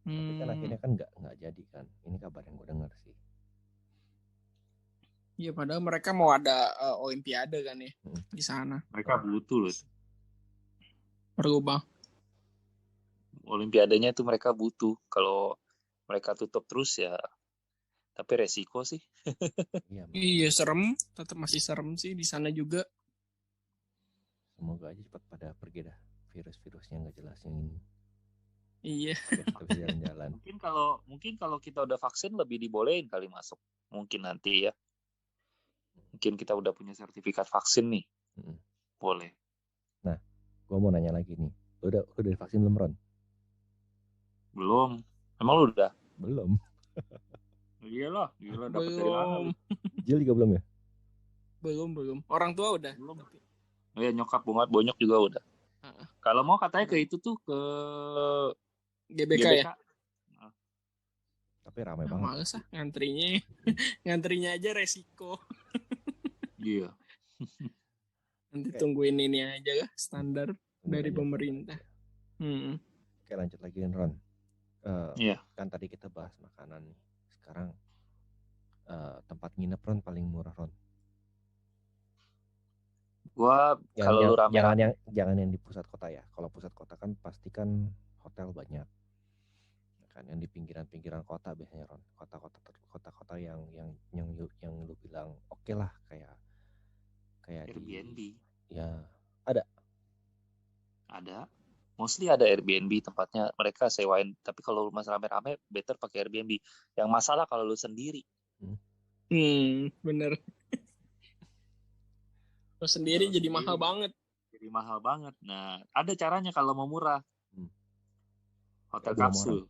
Tapi kan akhirnya kan nggak jadi kan. Ini kabar yang gue denger sih. Iya padahal mereka mau ada Olimpiade kan ya di sana. Mereka butuh loh. Perlu bang. Olimpiadanya itu mereka butuh. Kalau mereka tutup terus ya, tapi resiko sih. Iya serem, tetap masih serem sih di sana juga. Semoga aja cepat pada pergi dah virus-virusnya nggak jelas yang ini. Iya. Kita bisa jalan-jalan. Mungkin kalau kita udah vaksin lebih dibolehin kali masuk. Mungkin nanti ya. Mungkin kita udah punya sertifikat vaksin nih. Boleh. Nah, gue mau nanya lagi nih. Lu udah divaksin belum, Ron? Belum. Emang lu udah? Belum. Iyalah, dapat dari mana lu? Jil juga belum ya? Belum. Orang tua udah. Belum. Ya nyokap bonyok juga udah. Kalau mau katanya ke itu tuh ke GBK ya. Tapi ramai banget. Males ngantrinya. Ngantrinya aja resiko. Iya. Nanti tungguin ini aja lah standar dari pemerintah. Oke, lanjut lagi Ron. Iya. Kan tadi kita bahas makanan nih. Sekarang tempat nginep Ron paling murah Ron. Gua kalau lu rame jangan yang di pusat kota ya. Kalau pusat kota kan pasti kan hotel banyak. Kan yang di pinggiran-pinggiran kota biasanya Ron. Kota-kota yang lu bilang oke lah kayak Airbnb. Ya, ada. Mostly ada Airbnb tempatnya mereka sewain. Tapi kalau lu masih rame-rame better pakai Airbnb. Yang masalah kalau lu sendiri. Bener. Lo sendiri jadi mahal banget. Nah, ada caranya kalau mau murah. Hotel kapsul.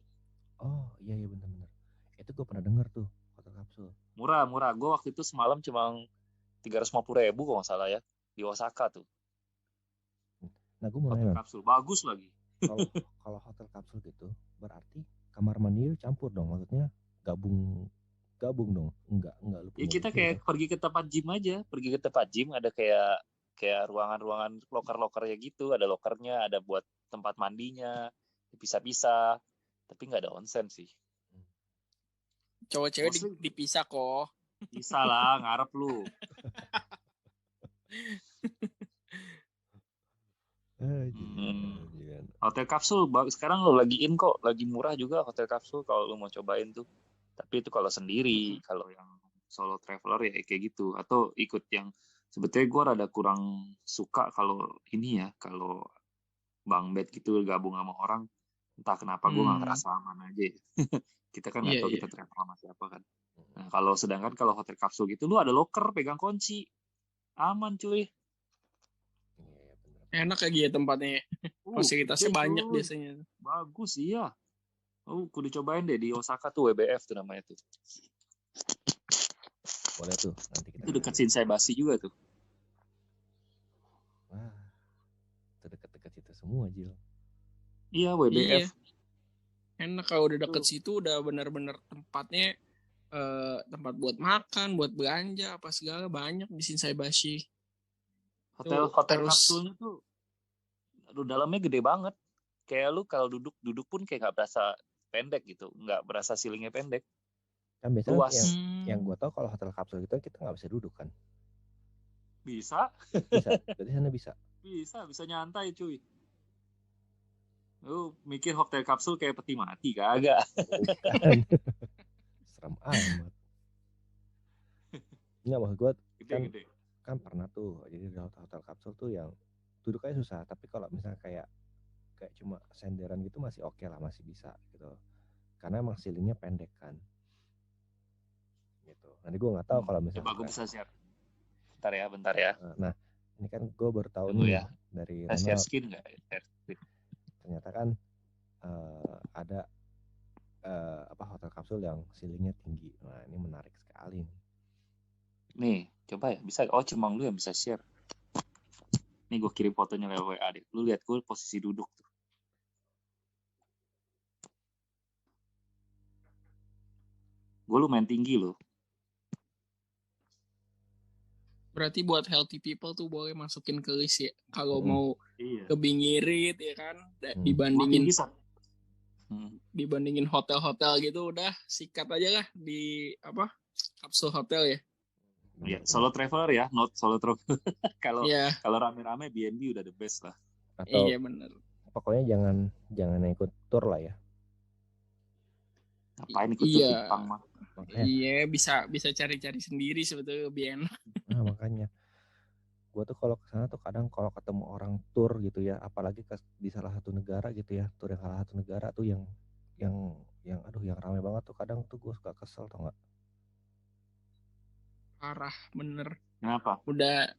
Oh, iya benar-benar. Itu gue pernah dengar tuh, hotel kapsul. Murah. Gue waktu itu semalam cuma 350.000 kalau nggak salah ya. Di Osaka tuh. Nah, gue mau nanya. Hotel kapsul. Bagus lagi. Kalau hotel kapsul gitu, berarti kamar mandi campur dong. Maksudnya gabung dong. Enggak lu punya. Ya kita kayak pergi ke tempat gym aja. Ada kayak ruangan-ruangan loker-lokernya gitu. Ada lokernya, ada buat tempat mandinya. Bisa-bisa. Tapi nggak ada onsen sih. Cowok cewek dipisah kok. Bisa lah, ngarep lu. Hotel kapsul sekarang lo lagi kok, lagi murah juga hotel kapsul kalau lo mau cobain tuh. Tapi itu kalau sendiri, kalau yang solo traveler ya kayak gitu. Atau ikut yang sebetulnya gue rada kurang suka kalau ini ya, kalau bang bed gitu gabung sama orang. Entah kenapa gue nggak ngerasa aman aja. Kita kan nggak tahu kita travel sama siapa kan. Nah sedangkan kalau hotel kapsul gitu lu ada loker pegang kunci, aman cuy. Enak lagi ya tempatnya. Fasilitasnya banyak biasanya. Bagus iya. Kudu cobain deh di Osaka tuh WBF tuh namanya tuh. Boleh tuh nanti kita. Itu dekat Shinsaibashi juga tuh. Wah, itu dekat-dekat situ semua Jil. Iya WBF. Iya. Enak kalau udah deket situ udah benar-benar tempatnya tempat buat makan, buat belanja apa segala banyak di Shinsaibashi. Hotel kapsulnya tuh dalamnya gede banget. Kayak lu kalau duduk pun kayak nggak berasa pendek gitu, nggak berasa ceilingnya pendek. Kan biasanya yang gue tau kalau hotel kapsul gitu kita nggak bisa duduk kan? Bisa. Berarti sana bisa. Bisa nyantai cuy. Lu mikir hotel kapsul kayak peti mati kagak? Bukan. Serem amat. Nggak maksud gue kan pernah tuh jadi di hotel kapsul tuh yang duduknya susah, tapi kalau misalnya kayak cuma senderan gitu masih oke lah, masih bisa gitu karena emang ceilingnya pendek kan gitu. Nanti gue nggak tahu kalau misalnya coba gue bisa share Bentar ya. Nah, ini kan gue baru tahu Tunggu nih ya. dari Share Ronald. screen nggak? Share screen. Ternyata kan ada hotel kapsul yang ceilingnya tinggi. Nah, ini menarik sekali nih. Nih, coba ya. Bisa. Oh, cuma lu yang bisa share. Nih gue kirim fotonya lewat WA deh. Lu lihat gue posisi duduk tuh. Gue lumayan tinggi loh. Berarti buat healthy people tuh boleh masukin ke list ya. Kalau Mm-mm. mau Iya. kebingirit ya kan, Hmm. Gue tinggi Sat. dibandingin hotel-hotel gitu udah sikat aja lah di kapsul hotel ya. Iya, solo traveler ya, not solo traveler. Kalau Iya, kalau rame-rame BNB udah the best lah. Atau iya benar. pokoknya jangan ikut tour lah ya. Ngapain ikut Iya. Jepang mah? Makanya, Iya, bisa cari-cari sendiri sebetulnya lebih enak. makanya gue tuh kalau kesana tuh kadang kalau ketemu orang tour gitu ya, apalagi di salah satu negara gitu ya, tour yang salah satu negara tuh yang ramai banget tuh, kadang tuh gue suka kesel tau nggak? Parah, bener. Kenapa? Udah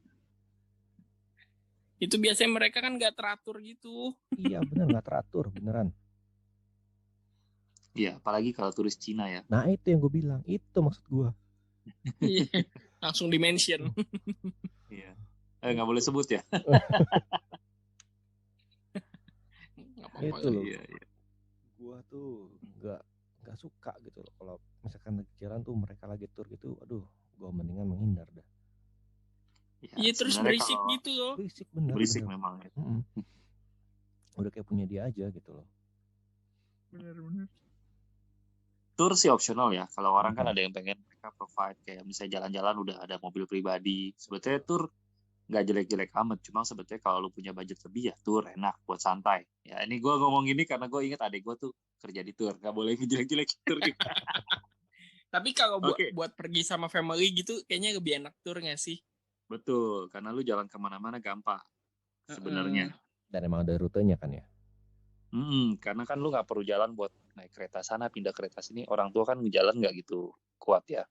itu biasanya mereka kan nggak teratur gitu. Iya bener, nggak teratur beneran. Iya, apalagi kalau turis Cina ya. Nah itu yang gue bilang, itu maksud gue. Iya, langsung di-mention. Iya. Nggak boleh sebut ya. Nggak apa-apa. Itu loh. Iya. Gue tuh nggak suka gitu loh kalau misalkan lagi jalan tuh mereka lagi tour gitu, aduh gue mendingan menghindar dah. Iya, terus sebenarnya berisik kalau- gitu loh. Berisik bener. Berisik memang. Ya. Udah kayak punya dia aja gitu loh. Bener-bener. Tour sih opsional ya. Kalau orang kan ada yang pengen mereka provide kayak misalnya jalan-jalan udah ada mobil pribadi. Sebetulnya tour nggak jelek-jelek amat. Cuma sebetulnya kalau lu punya budget lebih ya tour enak buat santai. Ya ini gue ngomong gini karena gue inget adik gue tuh kerja di tour. Nggak boleh ngejelek-jelek tour. Tapi kalau Oke. buat pergi sama family gitu kayaknya lebih enak tour nggak sih? Betul, karena lu jalan kemana-mana gampang sebenarnya. Dan emang ada rutenya kan ya. Karena kan lu nggak perlu jalan buat naik kereta sana, pindah kereta sini. Orang tua kan jalan nggak gitu kuat ya.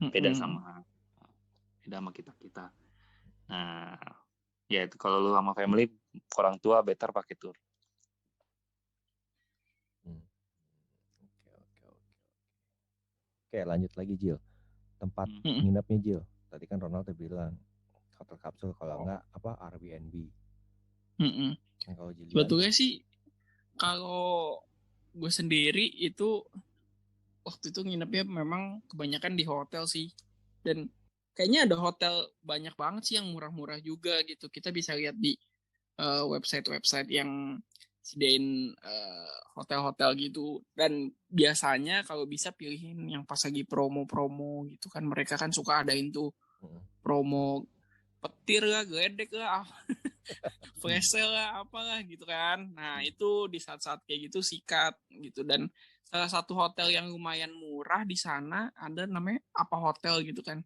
Beda sama kita. Nah, ya itu kalau lu sama family, orang tua better pakai tour. Oke, lanjut lagi Jil. Tempat nginepnya Jil. Tadi kan Ronald udah bilang hotel kapsul, kalau enggak Airbnb. Kalau Jilian, sebetulnya sih kalau gue sendiri itu waktu itu nginepnya memang kebanyakan di hotel sih, dan kayaknya ada hotel banyak banget sih yang murah-murah juga gitu. Kita bisa lihat di website-website yang sediain hotel-hotel gitu, dan biasanya kalau bisa pilihin yang pas lagi promo-promo gitu kan, mereka kan suka adain tuh promo petir lah, geledek lah, flash sale lah, apalah gitu kan. Nah itu di saat-saat kayak gitu sikat gitu. Dan salah satu hotel yang lumayan murah di sana ada namanya apa hotel gitu kan.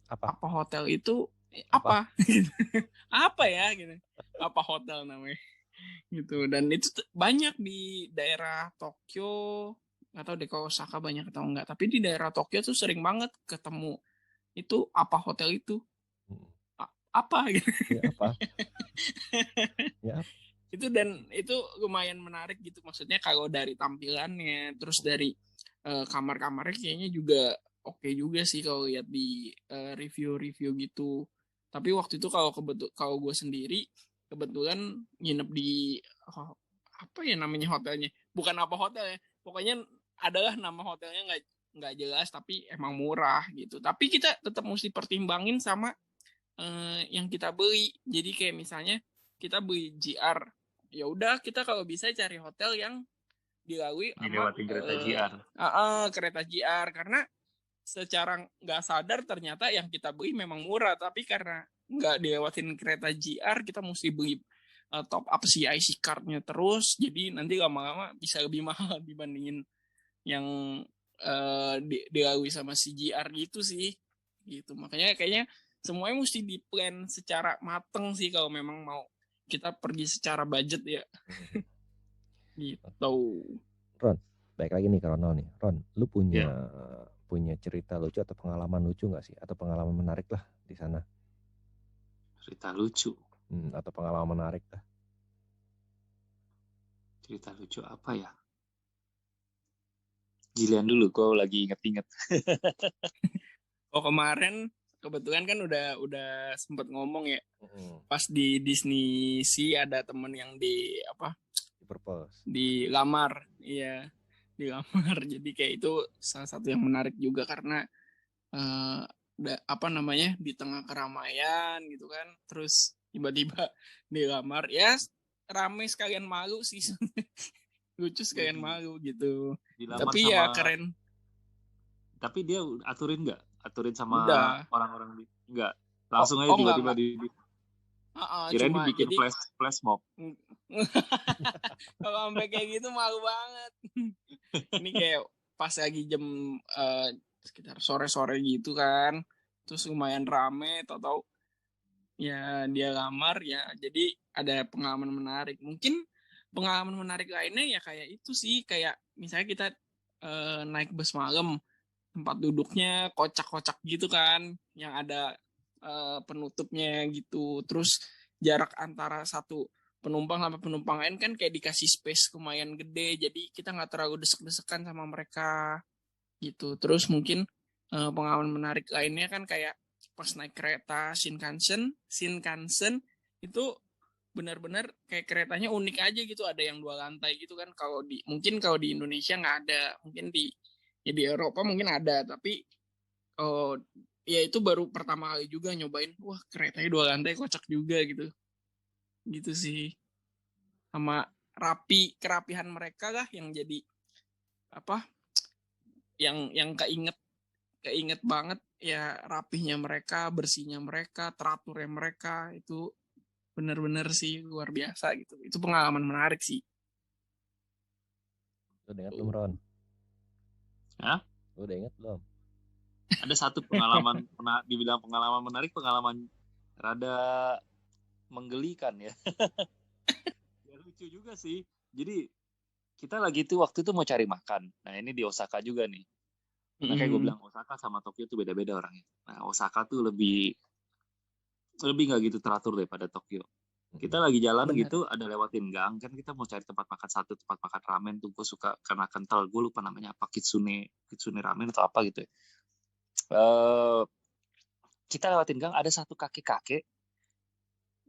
Apa hotel itu apa? Apa ya gitu. Apa hotel namanya gitu. Dan itu banyak di daerah Tokyo, nggak tahu deh kalau Osaka banyak atau enggak, tapi di daerah Tokyo tuh sering banget ketemu itu apa hotel itu. Apa gitu. Ya apa? Ya. Itu dan itu lumayan menarik gitu, maksudnya kalau dari tampilannya, terus dari kamar-kamarnya kayaknya juga oke juga sih kalau lihat di review-review gitu. Tapi waktu itu kalau gue sendiri kebetulan nginep di apa ya namanya hotelnya, bukan apa hotel ya, pokoknya adalah nama hotelnya nggak jelas tapi emang murah gitu. Tapi kita tetap mesti pertimbangin sama yang kita beli. Jadi kayak misalnya kita beli GR, ya udah kita kalau bisa cari hotel yang dilalui sama kereta GR. Kereta GR, karena secara nggak sadar ternyata yang kita beli memang murah, tapi karena nggak dilewatin kereta GR kita mesti beli top up si IC card-nya terus, jadi nanti lama-lama bisa lebih mahal dibandingin yang dilalui sama si GR gitu sih gitu. Makanya kayaknya semuanya mesti di-plan secara mateng sih kalau memang mau kita pergi secara budget ya. Gitu. Ron, baik lagi nih ke Ronald nih. Ron, lu punya cerita lucu atau pengalaman lucu nggak sih? Atau pengalaman menarik lah di sana? Cerita lucu. Atau pengalaman menarik dah. Cerita lucu apa ya? Gilian dulu, gue lagi inget-inget. Oh, kemarin kebetulan kan udah sempet ngomong ya. Pas di Disney Sea ada temen yang di Purpose. dilamar. Iya, dilamar. Jadi kayak itu salah satu yang menarik juga karena di tengah keramaian gitu kan, terus tiba-tiba dilamar, ya rame sekalian malu sih. Lucu sekalian malu gitu. Dilamar Tapi sama, ya keren. Tapi dia aturin sama Udah. orang-orang enggak? Langsung aja tiba-tiba enggak. Kirain Cuma dibikin jadi flash mob. kalau sampai kayak gitu malu banget. Ini kayak pas lagi jam sekitar sore-sore gitu kan, terus lumayan rame, tahu-tahu ya dia lamar ya, jadi ada pengalaman menarik. Mungkin pengalaman menarik lainnya ya kayak itu sih, kayak misalnya kita naik bus malam, tempat duduknya kocak-kocak gitu kan, yang ada penutupnya gitu, terus jarak antara satu penumpang sama penumpang lain kan kayak dikasih space lumayan gede, jadi kita nggak terlalu desek-desekan sama mereka gitu. Terus mungkin pengalaman menarik lainnya kan kayak pas naik kereta Shinkansen itu benar-benar kayak keretanya unik aja gitu, ada yang 2 lantai gitu kan. Mungkin kalau di Indonesia nggak ada, mungkin di Eropa mungkin ada, tapi ya itu baru pertama kali juga nyobain, wah keretanya 2 lantai kocak juga gitu sih. Sama kerapihan mereka lah yang jadi yang keinget banget ya, rapihnya mereka, bersihnya mereka, teraturnya mereka, itu bener-bener sih luar biasa gitu. Itu pengalaman menarik sih. Udah ingat belum, Ron? Hah? Udah ingat belum? Ada satu pengalaman dibilang pengalaman menarik, pengalaman rada menggelikan ya. Ya lucu juga sih. Jadi kita lagi waktu itu mau cari makan. Nah ini di Osaka juga nih. Nah kayak gue bilang, Osaka sama Tokyo tuh beda-beda orangnya. Nah Osaka tuh lebih nggak gitu teratur daripada Tokyo. Kita lagi jalan gitu, ada lewatin gang kan, kita mau cari tempat makan ramen tuh. Gue suka karena kental, gue lupa namanya apa, Kitsune ramen atau apa gitu ya. Kita lewatin gang, ada satu kakek-kakek,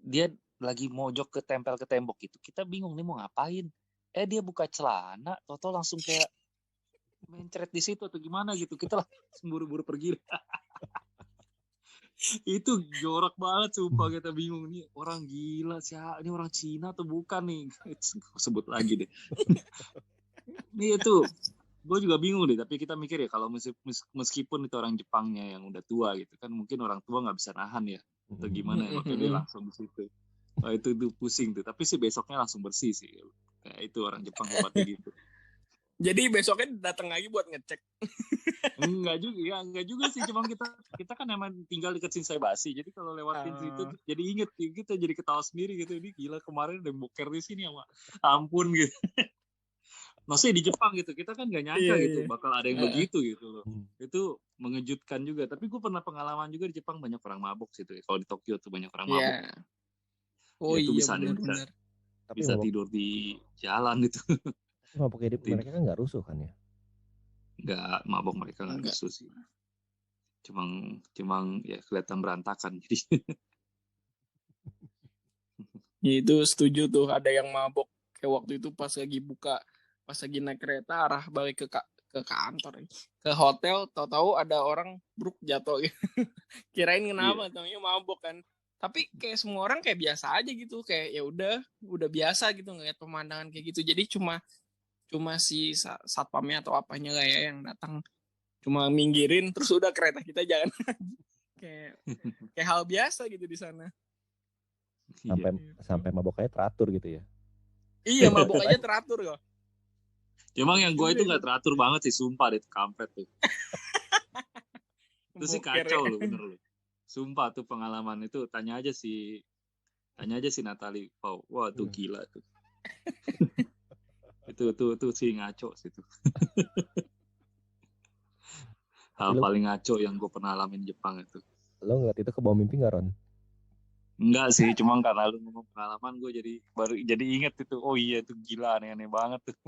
dia lagi mojok tempel ke tembok gitu. Kita bingung nih mau ngapain. Dia buka celana, toto langsung kayak mencret di situ atau gimana gitu. Kita langsung buru-buru pergi. Itu jorok banget sumpah, kita bingung nih orang gila siapa, ini orang Cina atau bukan nih. Sebut lagi deh. Ini itu gue juga bingung deh, tapi kita mikir ya kalau meskipun itu orang Jepangnya yang udah tua gitu kan, mungkin orang tua nggak bisa nahan ya atau gimana ya, makanya dia langsung di situ. Itu pusing tuh, tapi sih besoknya langsung bersih sih. Kayak itu orang Jepang hebatnya gitu. Jadi besoknya datang lagi buat ngecek. Enggak juga sih, cuma kita kan emang tinggal dekat Shinsaibashi, jadi kalau lewatin situ jadi inget, kita jadi ketawa sendiri gitu, ini gila kemarin ada boker di sini sama ampun gitu. Maksudnya di Jepang gitu, kita kan nggak nyangka gitu bakal ada yang begitu gitu loh. Itu mengejutkan juga. Tapi gue pernah pengalaman juga di Jepang, banyak orang mabok situ. Kalau di Tokyo tuh banyak orang mabok. Oh itu iya, bisa benar. Bisa tidur di jalan itu. Mabok hidup mereka kan nggak rusuh kan ya? Nggak, mabok mereka nggak rusuh sih. Cuma ya kelihatan berantakan jadi. Ya itu setuju tuh, ada yang mabok kayak waktu itu pas lagi naik kereta arah balik ke kantor, ke hotel, tahu-tahu ada orang bruk jatuh gitu. Kirain kenapa, taunya mabok kan. Tapi kayak semua orang kayak biasa aja gitu, kayak ya udah biasa gitu ngeliat pemandangan kayak gitu. Jadi cuma si satpamnya atau apanya lah ya yang datang, cuma minggirin terus udah kereta kita jalan. kayak hal biasa gitu di sana. Sampai mabok aja teratur gitu ya. Iya, mabok aja teratur loh. Cuma yang gue itu nggak teratur banget sih, sumpah deh, kampret tuh. Itu sih kacau loh, bener loh. Sumpah tuh pengalaman itu, tanya aja si Natalie Pau. Wah tuh gila tuh. itu sih ngaco sih tuh. Hal paling ngaco yang gue pernah alamin Jepang itu. Lo ngeliat itu ke bawah mimpi nggak, Ron? Enggak sih, cuma karena lu ngomong pengalaman gue jadi inget itu. Oh iya itu gila aneh-aneh banget tuh.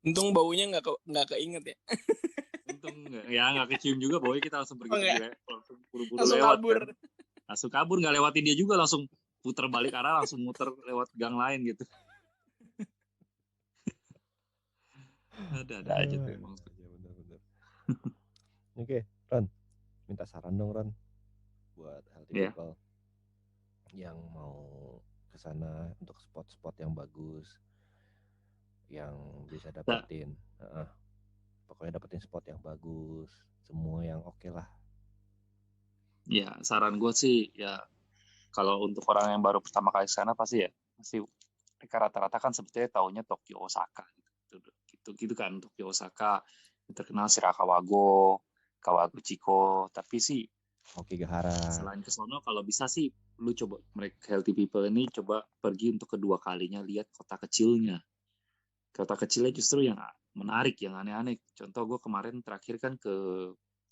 Untung baunya nggak keinget ya. Untung nggak kecium juga boy, kita langsung pergi langsung buru-buru Langsung lewat kabur. kan. Langsung kabur, nggak lewatin dia juga, langsung putar balik arah, langsung muter lewat gang lain gitu. Ada aja tuh emang. Ya, bener. Oke, Ron, minta saran dong, Ron, buat healthy Iya. people yang mau ke sana untuk spot-spot yang bagus, yang bisa dapetin, pokoknya dapetin spot yang bagus, semua yang oke lah. Ya saran gue sih ya, kalau untuk orang yang baru pertama kali ke sana pasti mereka rata-rata kan sebetulnya taunya Tokyo Osaka gitu kan. Tokyo Osaka terkenal Shirakawago, Kawaguchiko, tapi sih Okigahara. selain ke sono kalau bisa sih lu coba, mereka healthy people ini coba pergi untuk kedua kalinya lihat kota kecilnya. Kota kecilnya justru yang menarik, yang aneh-aneh. Contoh gue kemarin terakhir kan ke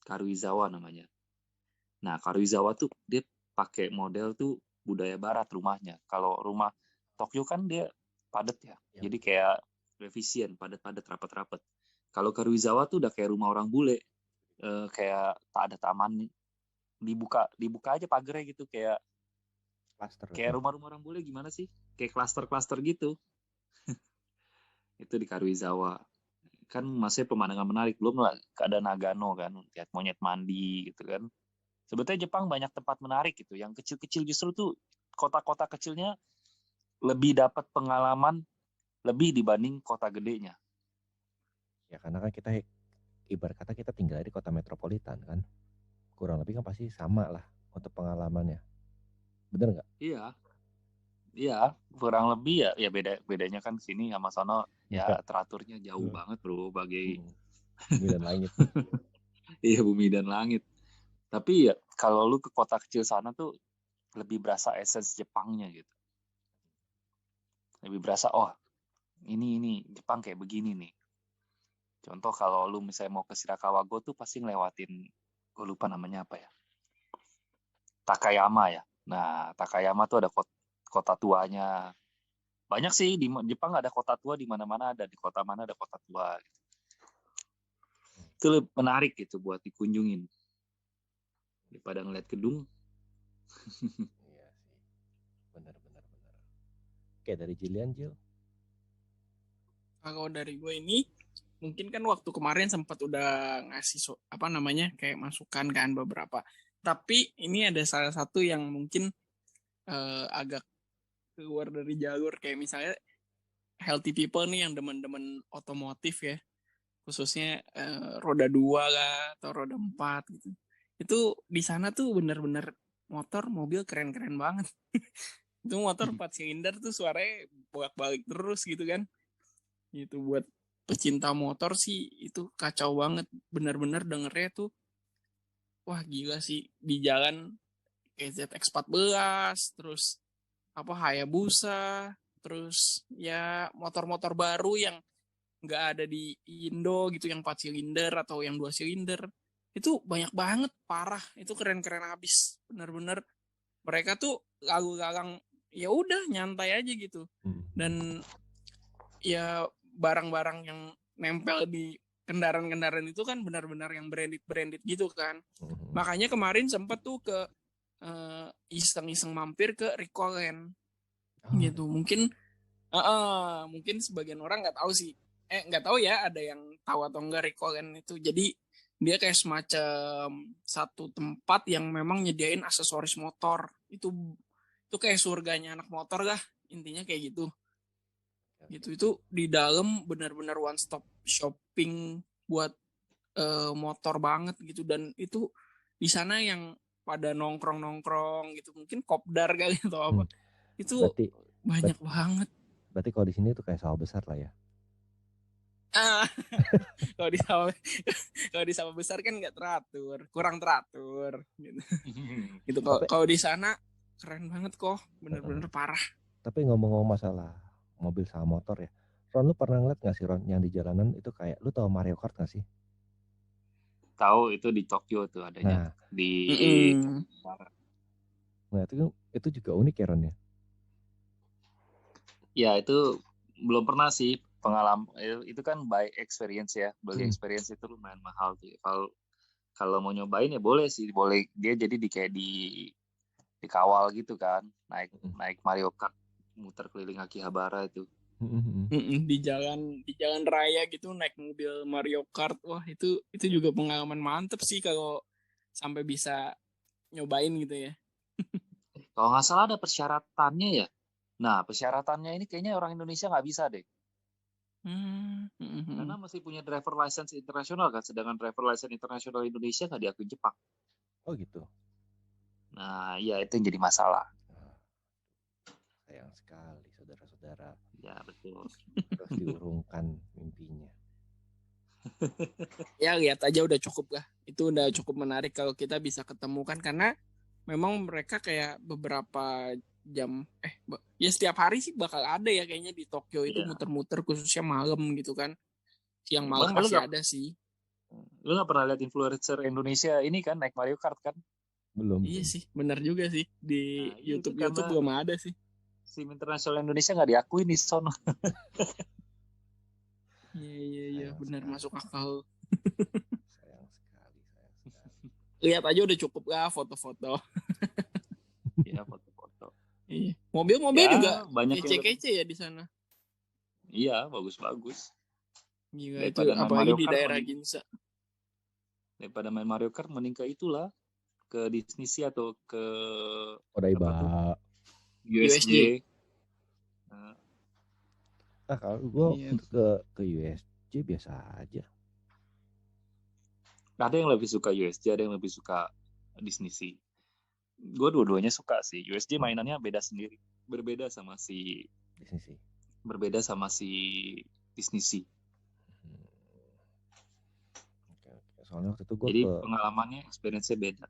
Karuizawa namanya. Nah, Karuizawa tuh dia pakai model tuh budaya barat rumahnya. Kalau rumah Tokyo kan dia padat ya. Jadi kayak efisien, padat-padat, rapat-rapat. Kalau Karuizawa tuh udah kayak rumah orang bule. Kayak tak ada taman, dibuka aja pagarnya gitu, kayak Cluster. Kayak rumah-rumah orang bule gimana sih? Kayak klaster-klaster gitu. Itu di Karuizawa. Kan masih pemandangan menarik. Belum lah ada Nagano kan, lihat monyet mandi gitu kan. Sebetulnya Jepang banyak tempat menarik gitu. Yang kecil-kecil justru tuh kota-kota kecilnya lebih dapat pengalaman lebih dibanding kota gedenya. Ya karena kan kita ibarat kata kita tinggal di kota metropolitan kan. Kurang lebih kan pasti sama lah untuk pengalamannya. Bener nggak? Iya, kurang lebih ya bedanya kan sini sama sono ya teraturnya jauh banget bro, bagai bumi dan langit. Iya, bumi dan langit. Tapi ya kalau lu ke kota kecil sana tuh lebih berasa essence Jepangnya gitu. Lebih berasa ini Jepang kayak begini nih. Contoh kalau lu misalnya mau ke Shirakawago tuh pasti ngelewatin, gue lupa namanya apa ya, Takayama ya. Nah, Takayama tuh ada kota tuanya. Banyak sih di Jepang ada kota tua, di mana-mana ada, di kota mana ada kota tua. Itu menarik gitu buat dikunjungin daripada ngeliat gedung. Iya sih, benar. Oke, dari Jilian, Jil. Kalau dari gue ini, mungkin kan waktu kemarin sempat udah ngasih kayak masukan kan beberapa. Tapi ini ada salah satu yang mungkin agak keluar dari jalur, kayak misalnya healthy people nih yang demen-demen otomotif ya, khususnya roda 2 lah atau roda 4 gitu. Itu di sana tuh bener-bener mobil keren-keren banget. Itu motor 4 silinder tuh suaranya bolak-balik terus gitu kan. Itu buat pecinta motor sih itu kacau banget. Bener-bener dengernya tuh wah gila sih. Di jalan kayak ZX-14, terus Hayabusa, terus ya motor-motor baru yang nggak ada di Indo gitu, yang 4 silinder atau yang 2 silinder. Itu banyak banget, parah. Itu keren-keren habis. Bener-bener mereka tuh lalu-lalang ya udah nyantai aja gitu. Dan ya barang-barang yang nempel di kendaraan-kendaraan itu kan benar-benar yang branded gitu kan. Makanya kemarin sempat tuh ke iseng-iseng mampir ke Ricohland gitu. Mungkin sebagian orang nggak tahu sih. Nggak tahu ya, ada yang tahu atau enggak Ricohland itu. Jadi dia kayak semacam satu tempat yang memang nyediain aksesoris motor. Itu kayak surganya anak motor lah, intinya kayak gitu. Itu di dalam benar-benar one stop shopping buat motor banget gitu. Dan itu di sana yang pada nongkrong gitu, mungkin kopdar kali atau apa. Itu banyak banget. Berarti kalau di sini tuh kayak sawah besar lah ya. Kalau di sawah besar kan nggak teratur, kurang teratur gitu. Kalau di sana keren banget kok, bener-bener parah. Tapi ngomong-ngomong masalah mobil sama motor ya, Ron, lu pernah ngeliat nggak sih Ron yang di jalanan itu kayak, lu tahu Mario Kart nggak sih? Tahu itu di Tokyo tuh adanya. Nah, Di Mm-mm. nah itu juga unik ya Ron ya. Ya itu belum pernah sih pengalaman itu kan by experience ya. Beli experience itu lumayan mahal sih. Kalau mau nyobain ya boleh sih, boleh dia jadi kayak dikawal gitu kan, naik Mario Kart muter keliling Akihabara itu. Mm-mm. Di jalan raya gitu naik mobil Mario Kart. Wah, itu juga pengalaman mantep sih kalau sampai bisa nyobain gitu ya. Kalau nggak salah ada persyaratannya ya. Nah, persyaratannya ini kayaknya orang Indonesia nggak bisa deh. Karena mesti punya driver license internasional kan, sedangkan driver license internasional Indonesia nggak diakui Jepang. Oh gitu. Nah, ya itu yang jadi masalah. Sayang sekali saudara-saudara. Ya, betul. Harus diurungkan mimpinya. Ya lihat aja udah cukup lah. Itu udah cukup menarik kalau kita bisa ketemu kan, karena memang mereka kayak beberapa jam ya setiap hari sih bakal ada ya kayaknya di Tokyo itu muter-muter, khususnya malam gitu kan. Siang malam masih ada sih. Lu nggak pernah lihat influencer Indonesia ini kan naik Mario Kart kan? Belum. Iya sih, benar juga sih, di YouTube belum ada sih. SIM internasional Indonesia nggak diakui di sono. Iya benar, masuk akal. Sayang sekali. Lihat aja udah cukup lah foto-foto. Iya, foto-foto. Iya. Mobil-mobil juga banyak kece-kece ya di sana. Iya, bagus-bagus. Gila, itu apalagi di daerah Ginza. Daripada main Mario Kart mending ke itulah, ke Disney Sea atau ke Odaiba, USJ. Nah, kalau gue ke USJ biasa aja. Ada yang lebih suka USJ, ada yang lebih suka Disney Sea. Gue dua-duanya suka sih. USJ mainannya berbeda sama si Disney Sea. Berbeda sama si Disney Sea. Oke. Soalnya waktu itu gue jadi pengalamannya, experience-nya beda.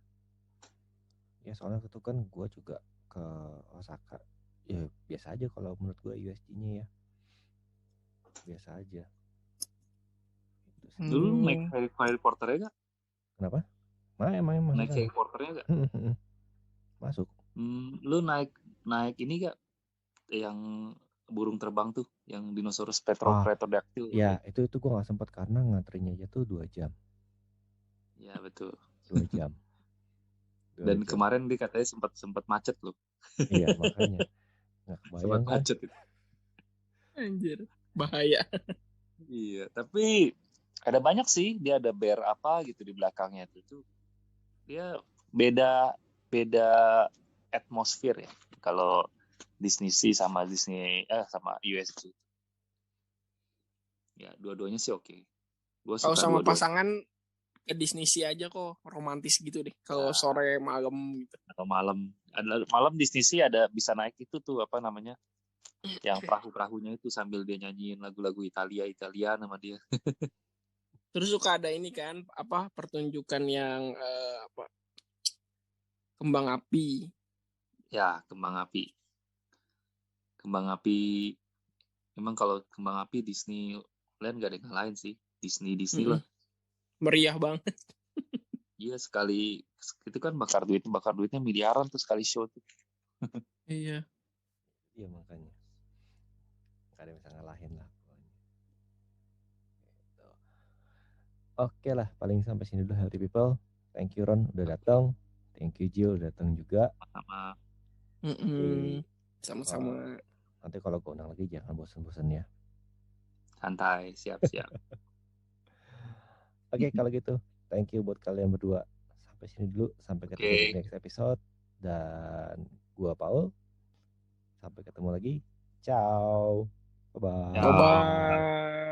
Ya soalnya waktu itu kan gue juga ke Osaka. Ya biasa aja kalau menurut gue USJ-nya ya. Biasa aja. Dulu naik heliporternya gak? Kenapa? Main. Naik heliporternya gak? Masuk. Lu naik ini gak? Yang burung terbang tuh, yang dinosaurus Pterodactyl. Ya, itu gue gak sempat karena ngantrinya aja tuh 2 jam. Ya betul. 2 jam. Dan kemarin dia katanya sempat macet loh. Iya, makanya. Nggak kebayang sempat macet itu. Anjir, bahaya. Iya, tapi ada banyak sih, dia ada bear apa gitu di belakangnya itu. Dia beda atmosfer ya. Kalau Disney Sea sama sama USJ. Ya, dua-duanya sih oke. Gua kalau suka sama dua-duanya. Pasangan ke Disney Sea aja kok romantis gitu deh. Kalau sore malam gitu. Atau malam Disney Sea ada bisa naik itu tuh apa namanya? Yang perahu-perahunya itu sambil dia nyanyiin lagu-lagu Italia sama dia. Terus suka ada ini kan, pertunjukan yang kembang api. Ya, kembang api. Memang kalau kembang api Disneyland gak ada yang lain sih. Disney lah. Meriah banget. Iya, sekali itu kan bakar duitnya miliaran tuh sekali show tuh. Iya. Iya makanya. Gak ada yang bisa ngalahin lah. Oke lah, paling sampai sini dulu Healthy People. Thank you Ron udah datang. Thank you Jill udah datang juga. Sama. Sama-sama. Nanti kalau gue undang lagi jangan bosan-bosan ya. Santai, siap. Oke, kalau gitu. Thank you buat kalian berdua. Sampai sini dulu, sampai ketemu di next episode. Dan gua Paul. Sampai ketemu lagi. Ciao. Bye-bye. Bye-bye.